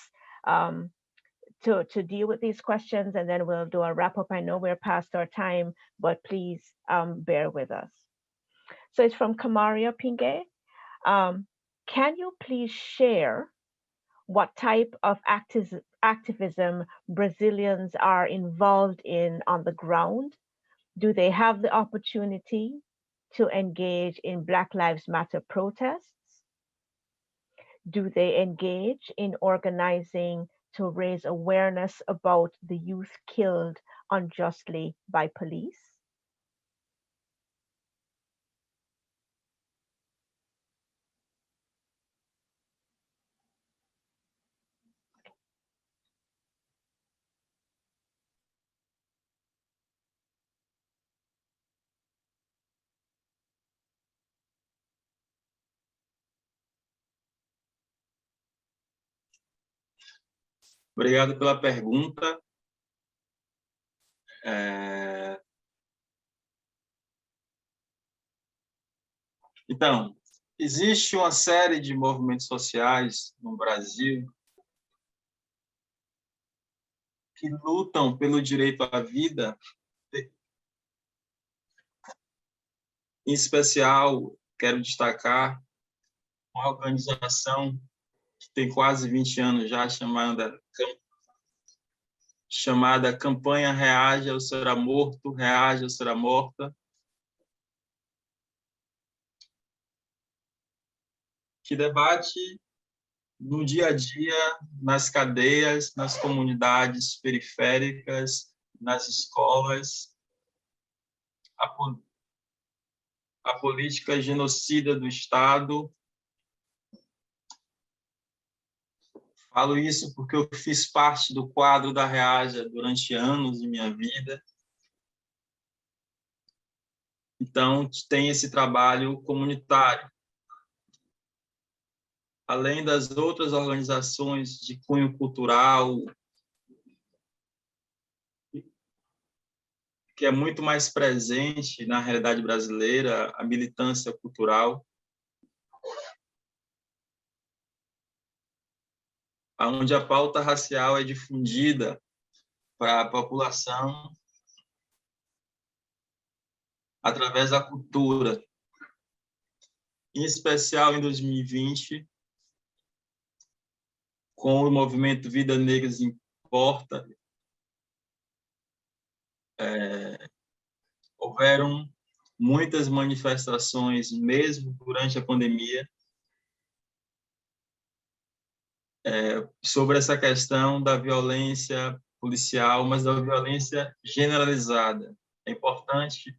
to deal with these questions, and then we'll do a wrap up. I know we're past our time, but please bear with us. So it's from Kamaria Pinge. Can you please share what type of activism Brazilians are involved in on the ground? Do they have the opportunity to engage in Black Lives Matter protests? Do they engage in organizing to raise awareness about the youth killed unjustly by police? Obrigado pela pergunta. Então, existe uma série de movimentos sociais no Brasil que lutam pelo direito à vida. Em especial, quero destacar uma organização que tem quase 20 anos já, chamada Campanha Reage ao Será Morto, Reage ao Será Morta, que debate no dia a dia, nas cadeias, nas comunidades periféricas, nas escolas, a política genocida do Estado. Falo isso porque eu fiz parte do quadro da Reaja durante anos de minha vida. Então, tem esse trabalho comunitário. Além das outras organizações de cunho cultural, que é muito mais presente na realidade brasileira, a militância cultural, onde a pauta racial é difundida para a população através da cultura. Em especial em 2020, com o movimento Vidas Negras Importa, houveram muitas manifestações, mesmo durante a pandemia, sobre essa questão da violência policial, mas da violência generalizada. É importante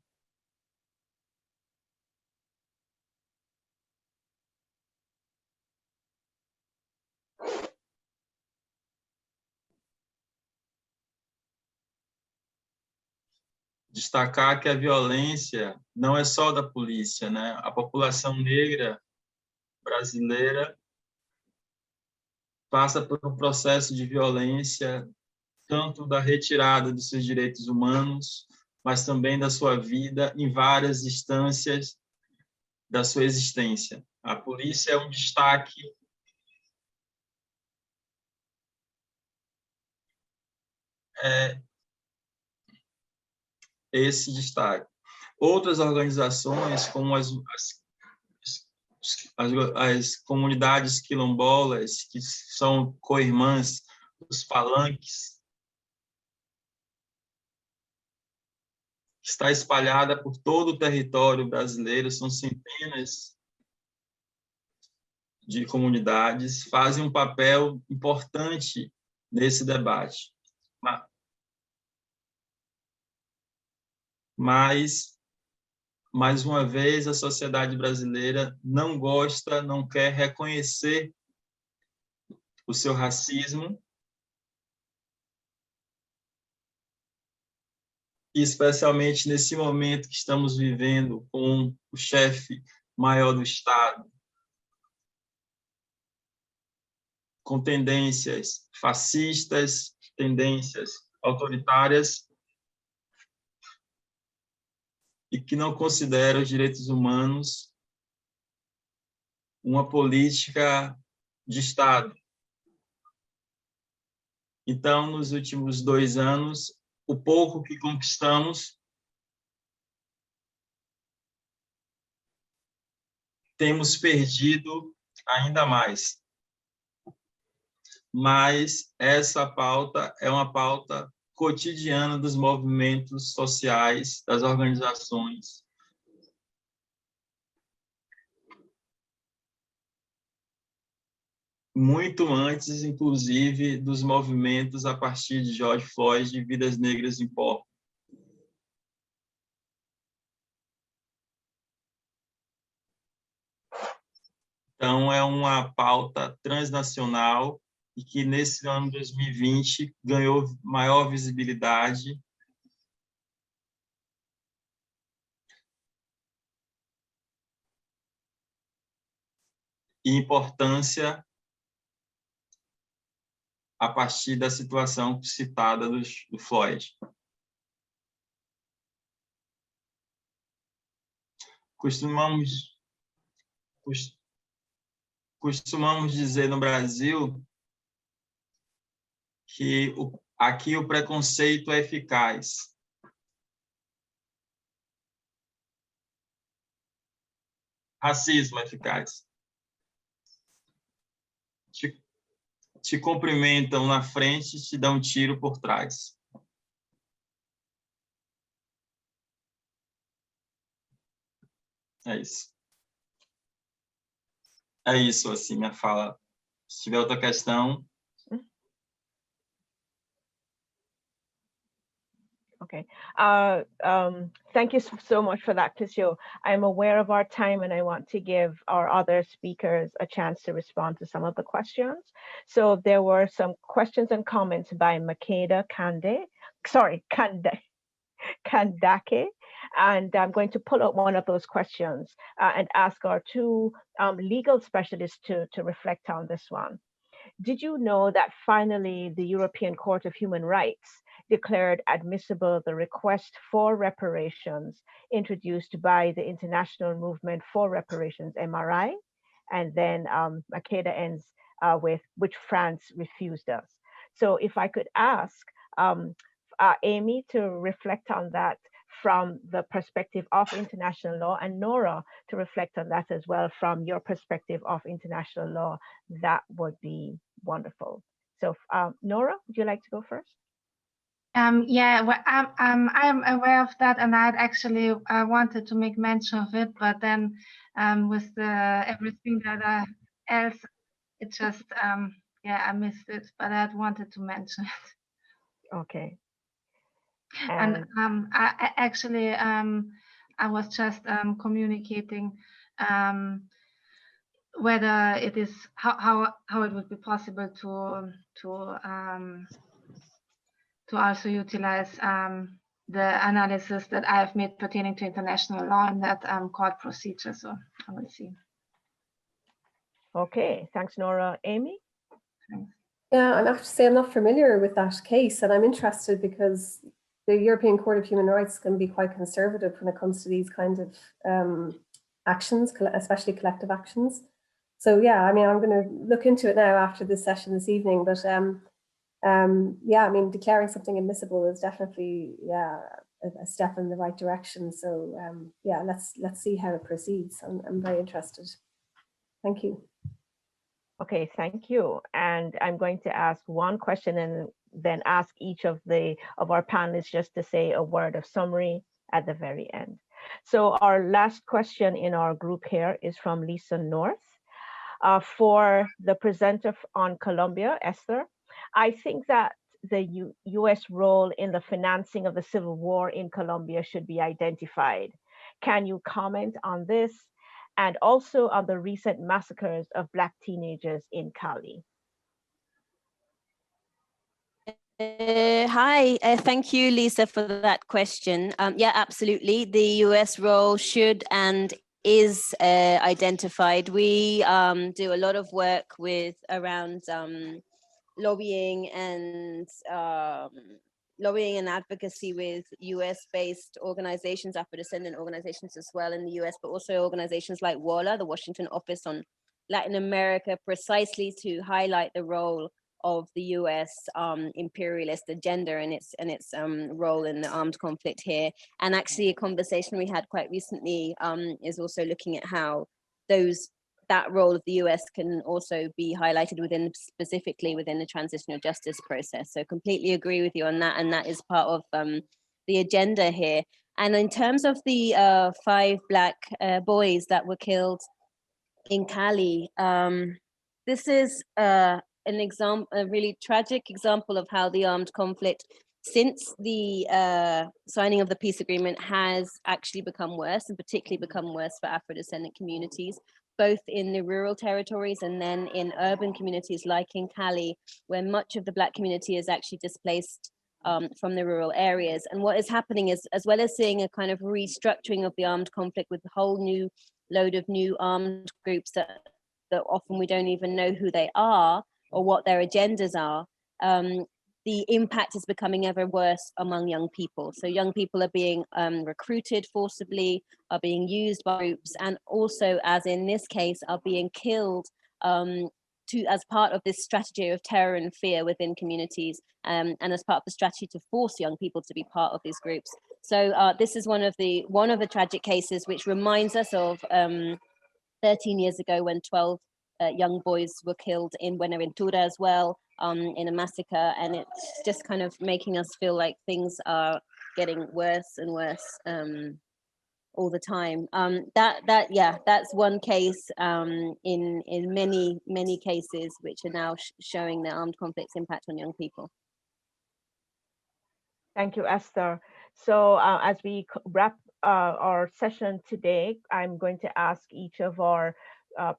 destacar que a violência não é só da polícia, né? A população negra brasileira passa por um processo de violência, tanto da retirada dos seus direitos humanos, mas também da sua vida em várias instâncias da sua existência. A polícia é um destaque esse destaque. Outras organizações, como as comunidades quilombolas, que são co-irmãs dos palanques, está espalhada por todo o território brasileiro, são centenas de comunidades, fazem um papel importante nesse debate. Mas, mais uma vez, a sociedade brasileira não gosta, não quer reconhecer o seu racismo, e especialmente nesse momento que estamos vivendo com o chefe maior do Estado, com tendências fascistas, tendências autoritárias, e que não considera os direitos humanos uma política de Estado. Então, nos últimos 2 anos, o pouco que conquistamos, temos perdido ainda mais. Mas essa pauta é uma pauta cotidiana dos movimentos sociais, das organizações. Muito antes, inclusive, dos movimentos a partir de George Floyd de Vidas Negras Importam. Então, é uma pauta transnacional e que, nesse ano 2020, ganhou maior visibilidade e importância a partir da situação citada do Floyd. Costumamos dizer no Brasil que aqui o preconceito é eficaz. Racismo é eficaz. Te cumprimentam na frente e te dão um tiro por trás. É isso. É isso, assim, minha fala Se tiver outra questão. Okay. Thank you so much for that, Cliccio. I'm aware of our time and I want to give our other speakers a chance to respond to some of the questions. So there were some questions and comments by Makeda Kandake, and I'm going to pull out one of those questions and ask our two legal specialists to reflect on this one. Did you know that finally the European Court of Human Rights declared admissible the request for reparations introduced by the International Movement for Reparations, MRI? And then Makeda ends with which France refused us. So if I could ask Amy to reflect on that from the perspective of international law, and Nora to reflect on that as well from your perspective of international law, that would be wonderful. So Nora, would you like to go first? Yeah, well, I'm aware of that, and I'd actually wanted to make mention of it, but then with everything that else, it just yeah, I missed it, but I'd wanted to mention it. Okay. And I actually I was just communicating whether it is how it would be possible to also utilize the analysis that I have made pertaining to international law in that court procedure. So I will see. Okay, thanks, Nora. Amy? Thanks. Yeah, and I have to say I'm not familiar with that case, and I'm interested because the European Court of Human Rights can be quite conservative when it comes to these kinds of actions, especially collective actions. So yeah, I mean, I'm going to look into it now after this session this evening, but yeah, I mean, declaring something admissible is definitely, yeah, a step in the right direction. So yeah, let's see how it proceeds. I'm very interested. Thank you. Okay, thank you. And I'm going to ask one question and then ask each of our panelists just to say a word of summary at the very end. So our last question in our group here is from Lisa North. For the presenter on Colombia, Esther, I think that the US role in the financing of the civil war in Colombia should be identified. Can you comment on this? And also on the recent massacres of Black teenagers in Cali? Hi, thank you, Lisa, for that question. Yeah, absolutely. The US role should and is identified. We do a lot of work around lobbying and advocacy with US-based organizations, Afro-descendant organizations as well in the US, but also organizations like WALA, the Washington Office on Latin America, precisely to highlight the role of the US imperialist agenda and its role in the armed conflict here. And actually a conversation we had quite recently is also looking at how that role of the US can also be highlighted specifically within the transitional justice process. So completely agree with you on that, and that is part of the agenda here. And in terms of the 5 Black boys that were killed in Cali, this is a really tragic example of how the armed conflict since the signing of the peace agreement has actually become worse, and particularly become worse for Afro-descendant communities, both in the rural territories and then in urban communities like in Cali, where much of the Black community is actually displaced from the rural areas. And what is happening is, as well as seeing a kind of restructuring of the armed conflict with a whole new load of new armed groups that often we don't even know who they are or what their agendas are, the impact is becoming ever worse among young people. So young people are being recruited forcibly, are being used by groups, and also, as in this case, are being killed as part of this strategy of terror and fear within communities, and as part of the strategy to force young people to be part of these groups. So this is one of the tragic cases which reminds us of 13 years ago when 12 young boys were killed in Buenaventura as well, in a massacre, and it's just kind of making us feel like things are getting worse and worse all the time. That's one case in many cases which are now showing the armed conflict's impact on young people. Thank you, Esther. So as we wrap our session today, I'm going to ask each of our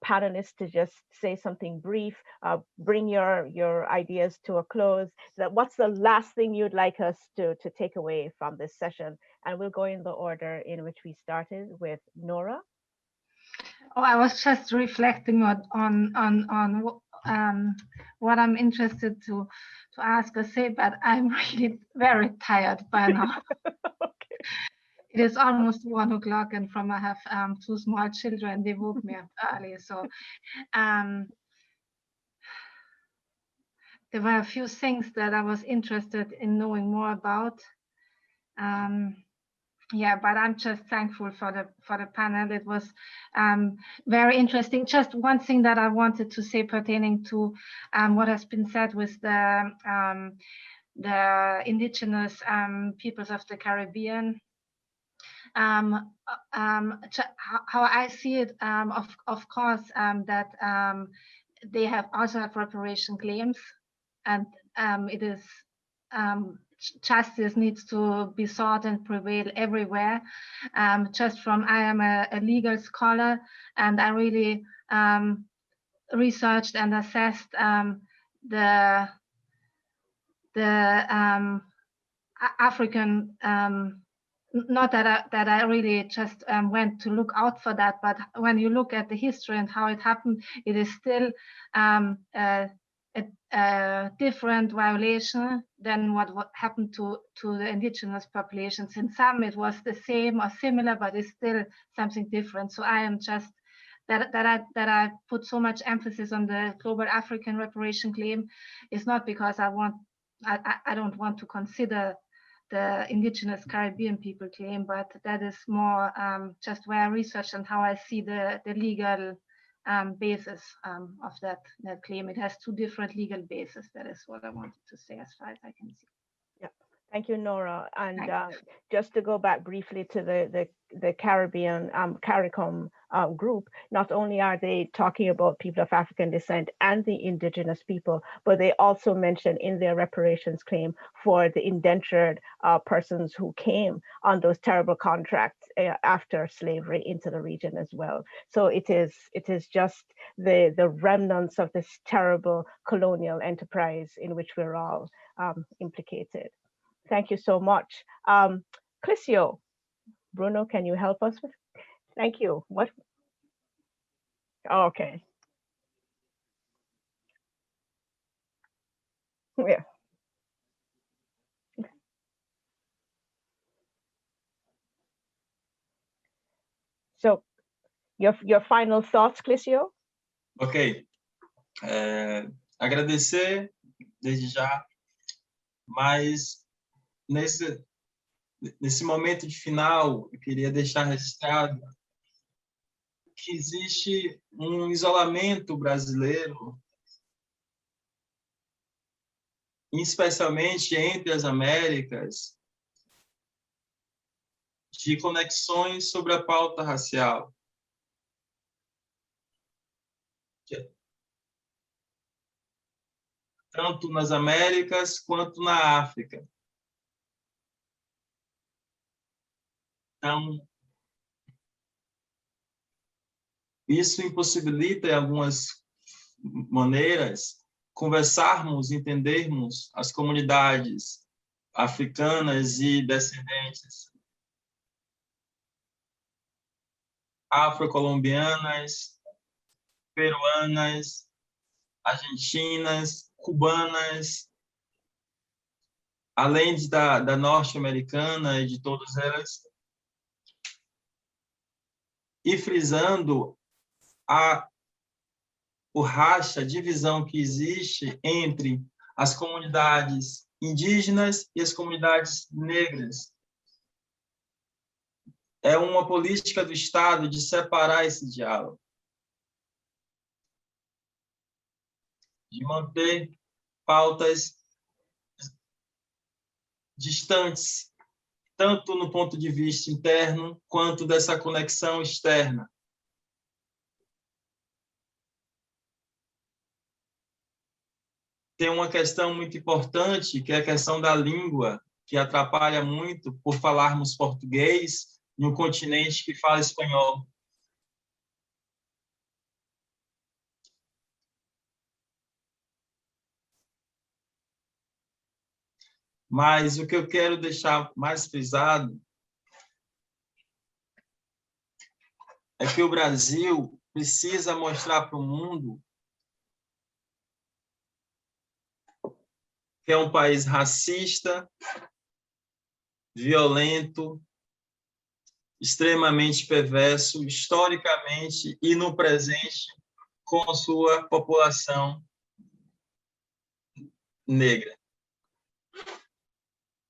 panelists to just say something brief, bring your ideas to a close. What's the last thing you'd like us to take away from this session? And we'll go in the order in which we started with Nora. Oh, I was just reflecting on what I'm interested to ask or say, but I'm really very tired by now. Okay. It is almost 1 o'clock, and from I have 2 small children, they woke me up early. So there were a few things that I was interested in knowing more about. Yeah, but I'm just thankful for the panel. It was very interesting. Just one thing that I wanted to say pertaining to what has been said with the indigenous peoples of the Caribbean. How I see it, of course, that they also have reparation claims, and it is justice needs to be sought and prevail everywhere. Just from, I am a legal scholar, and I really researched and assessed the African, not that I really just went to look out for that, but when you look at the history and how it happened, it is still a different violation than what happened to the indigenous populations. In some, it was the same or similar, but it's still something different. So I am just that I put so much emphasis on the global African reparation claim is not because I don't want to consider the indigenous Caribbean people claim, but that is more just where I researched and how I see the legal basis of that claim. It has 2 different legal bases. That is what I wanted to say as far as I can see. Yeah, thank you, Nora. And just to go back briefly to the Caribbean CARICOM group, not only are they talking about people of African descent and the indigenous people, but they also mention in their reparations claim for the indentured persons who came on those terrible contracts after slavery into the region as well. So it is just the remnants of this terrible colonial enterprise in which we're all implicated. Thank you so much. Cliccio, Bruno, can you help us with? Thank you. What? Oh, okay. Yeah. So, your final thoughts, Cliccio? Ok. Agradecer desde já, mas nesse momento de final, eu queria deixar registrado que existe um isolamento brasileiro, especialmente entre as Américas, de conexões sobre a pauta racial. Tanto nas Américas quanto na África. Então, isso impossibilita, em algumas maneiras, conversarmos, entendermos as comunidades africanas e descendentes afro-colombianas, peruanas, argentinas, cubanas, além da norte-americana e de todas elas, e frisando o racha, a divisão que existe entre as comunidades indígenas e as comunidades negras. É uma política do Estado de separar esse diálogo, de manter pautas distantes tanto no ponto de vista interno, quanto dessa conexão externa. Tem uma questão muito importante, que é a questão da língua, que atrapalha muito por falarmos português em um continente que fala espanhol. Mas o que eu quero deixar mais frisado é que o Brasil precisa mostrar para o mundo que é um país racista, violento, extremamente perverso, historicamente e no presente, com a sua população negra.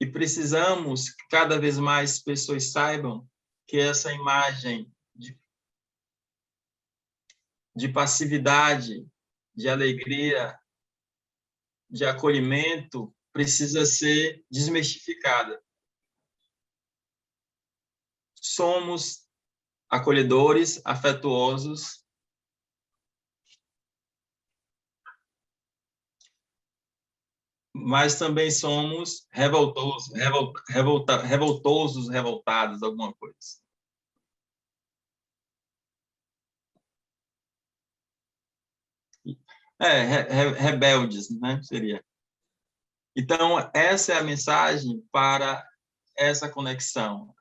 E precisamos que cada vez mais pessoas saibam que essa imagem de passividade, de alegria, de acolhimento, precisa ser desmistificada. Somos acolhedores, afetuosos, mas também somos revoltados, alguma coisa. Rebeldes, né? Seria. Então, essa é a mensagem para essa conexão,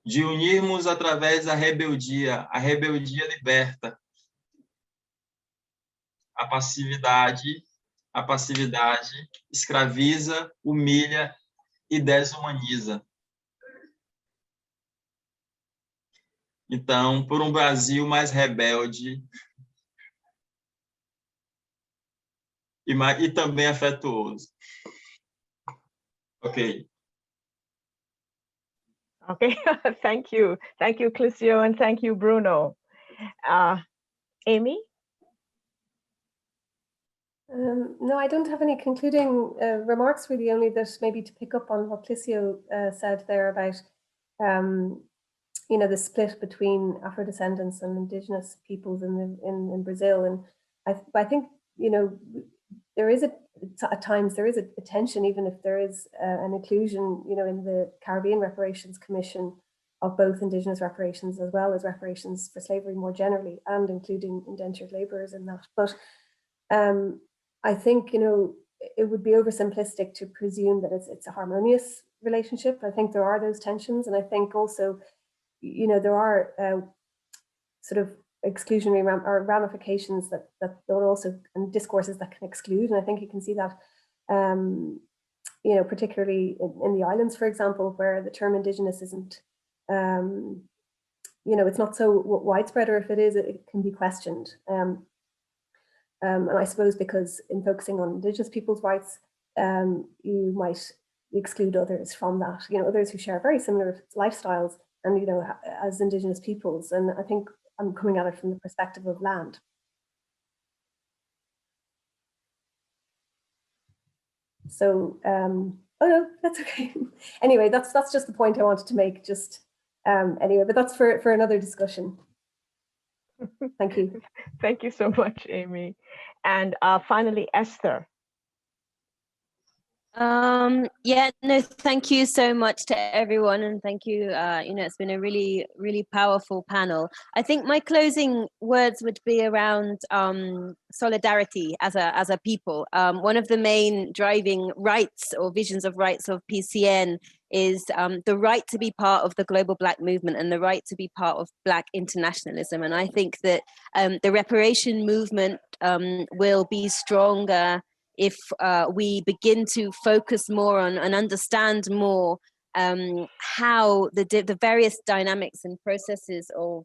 de unirmos através da rebeldia. A rebeldia liberta. A passividade escraviza, humilha e desumaniza. Então, por um Brasil mais rebelde e também afetuoso. Ok. Okay, thank you, Cliccio, and thank you, Bruno. Amy? No, I don't have any concluding remarks, really, only that maybe to pick up on what Cliccio said there about, you know, the split between Afro-descendants and Indigenous peoples in Brazil. And I think, you know, there is at times there is a tension, even if there is an inclusion, you know, in the Caribbean Reparations Commission of both Indigenous reparations as well as reparations for slavery more generally, and including indentured laborers in that. But I think, you know, it would be oversimplistic to presume that it's a harmonious relationship. I think there are those tensions, and I think also, you know, there are sort of exclusionary or ramifications that also, and discourses that can exclude. And I think you can see that, you know, particularly in the islands, for example, where the term Indigenous isn't, you know, it's not so widespread, or if it is, it can be questioned. And I suppose because in focusing on Indigenous people's rights, you might exclude others from that, you know, others who share very similar lifestyles and, you know, as Indigenous peoples. And I think I'm coming at it from the perspective of land. So, oh no, that's okay. Anyway, that's just the point I wanted to make, just anyway, but that's for another discussion. Thank you. Thank you so much, Amy. And finally, Esther. Yeah, no, thank you so much to everyone, and thank you. You know, it's been a really, really powerful panel. I think my closing words would be around solidarity as a people. One of the main driving rights or visions of rights of PCN is the right to be part of the global Black movement and the right to be part of Black internationalism. And I think that the reparation movement will be stronger if we begin to focus more on and understand more how the various dynamics and processes of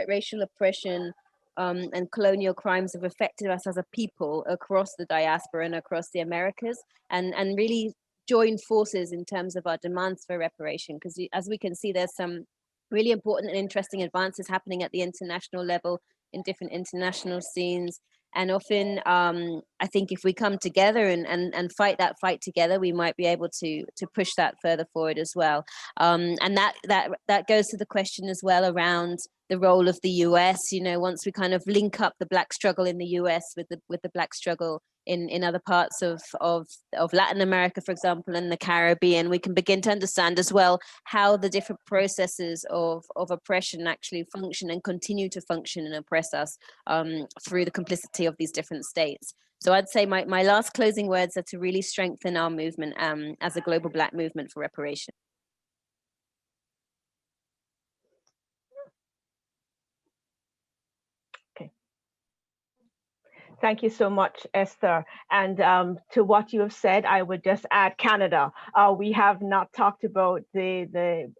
racial oppression and colonial crimes have affected us as a people across the diaspora and across the Americas, and really join forces in terms of our demands for reparation. Because as we can see, there's some really important and interesting advances happening at the international level in different international scenes. And often, I think if we come together and fight that fight together, we might be able to push that further forward as well. And that goes to the question as well around the role of the US. You know, once we kind of link up the Black struggle in the US with the Black struggle in other parts of Latin America, for example, and the Caribbean, we can begin to understand as well how the different processes of oppression actually function and continue to function and oppress us through the complicity of these different states. So I'd say my last closing words are to really strengthen our movement as a global Black movement for reparation. Thank you so much, Esther. And to what you have said, I would just add Canada. We have not talked about the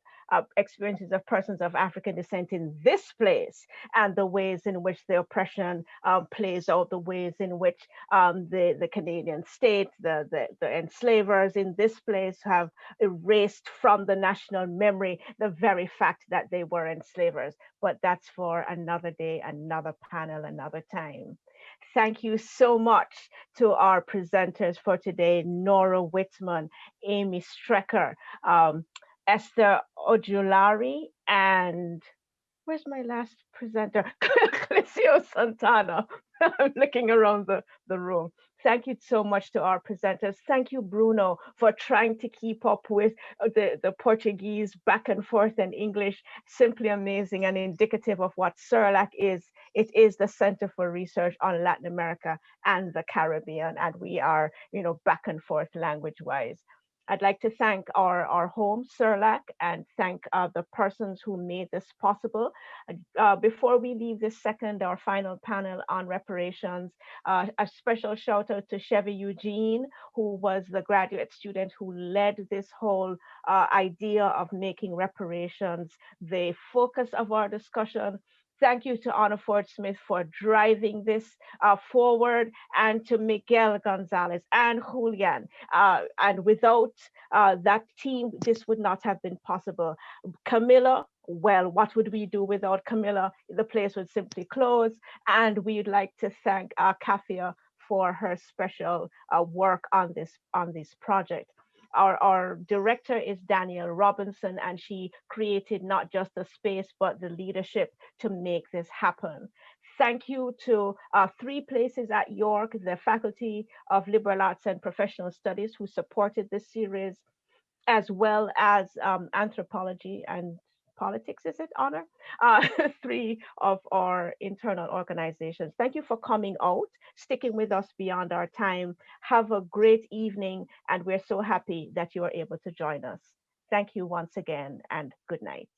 experiences of persons of African descent in this place and the ways in which the oppression plays out, the ways in which the Canadian state, the enslavers in this place have erased from the national memory the very fact that they were enslavers. But that's for another day, another panel, another time. Thank you so much to our presenters for today, Nora Whitman, Amy Strecker, Esther Odulari, and where's my last presenter? Cliccio Santana. I'm looking around the room. Thank you so much to our presenters. Thank you, Bruno, for trying to keep up with the Portuguese back and forth and English. Simply amazing and indicative of what Cerlac is. It is the Center for Research on Latin America and the Caribbean, and we are, you know, back and forth language-wise. I'd like to thank our home, Cerlac, and thank the persons who made this possible. Before we leave this second or final panel on reparations, a special shout out to Chevy Eugene, who was the graduate student who led this whole idea of making reparations the focus of our discussion. Thank you to Anna Ford Smith for driving this forward, and to Miguel Gonzalez and Julian. And without that team, this would not have been possible. Camilla, well, what would we do without Camilla? The place would simply close. And we'd like to thank Kathia for her special work on this project. Our director is Danielle Robinson, and she created not just the space, but the leadership to make this happen. Thank you to 3 places at York, the Faculty of Liberal Arts and Professional Studies, who supported this series, as well as Anthropology and Politics, is it, Honor? 3 of our internal organizations. Thank you for coming out, sticking with us beyond our time. Have a great evening, and we're so happy that you are able to join us. Thank you once again, and good night.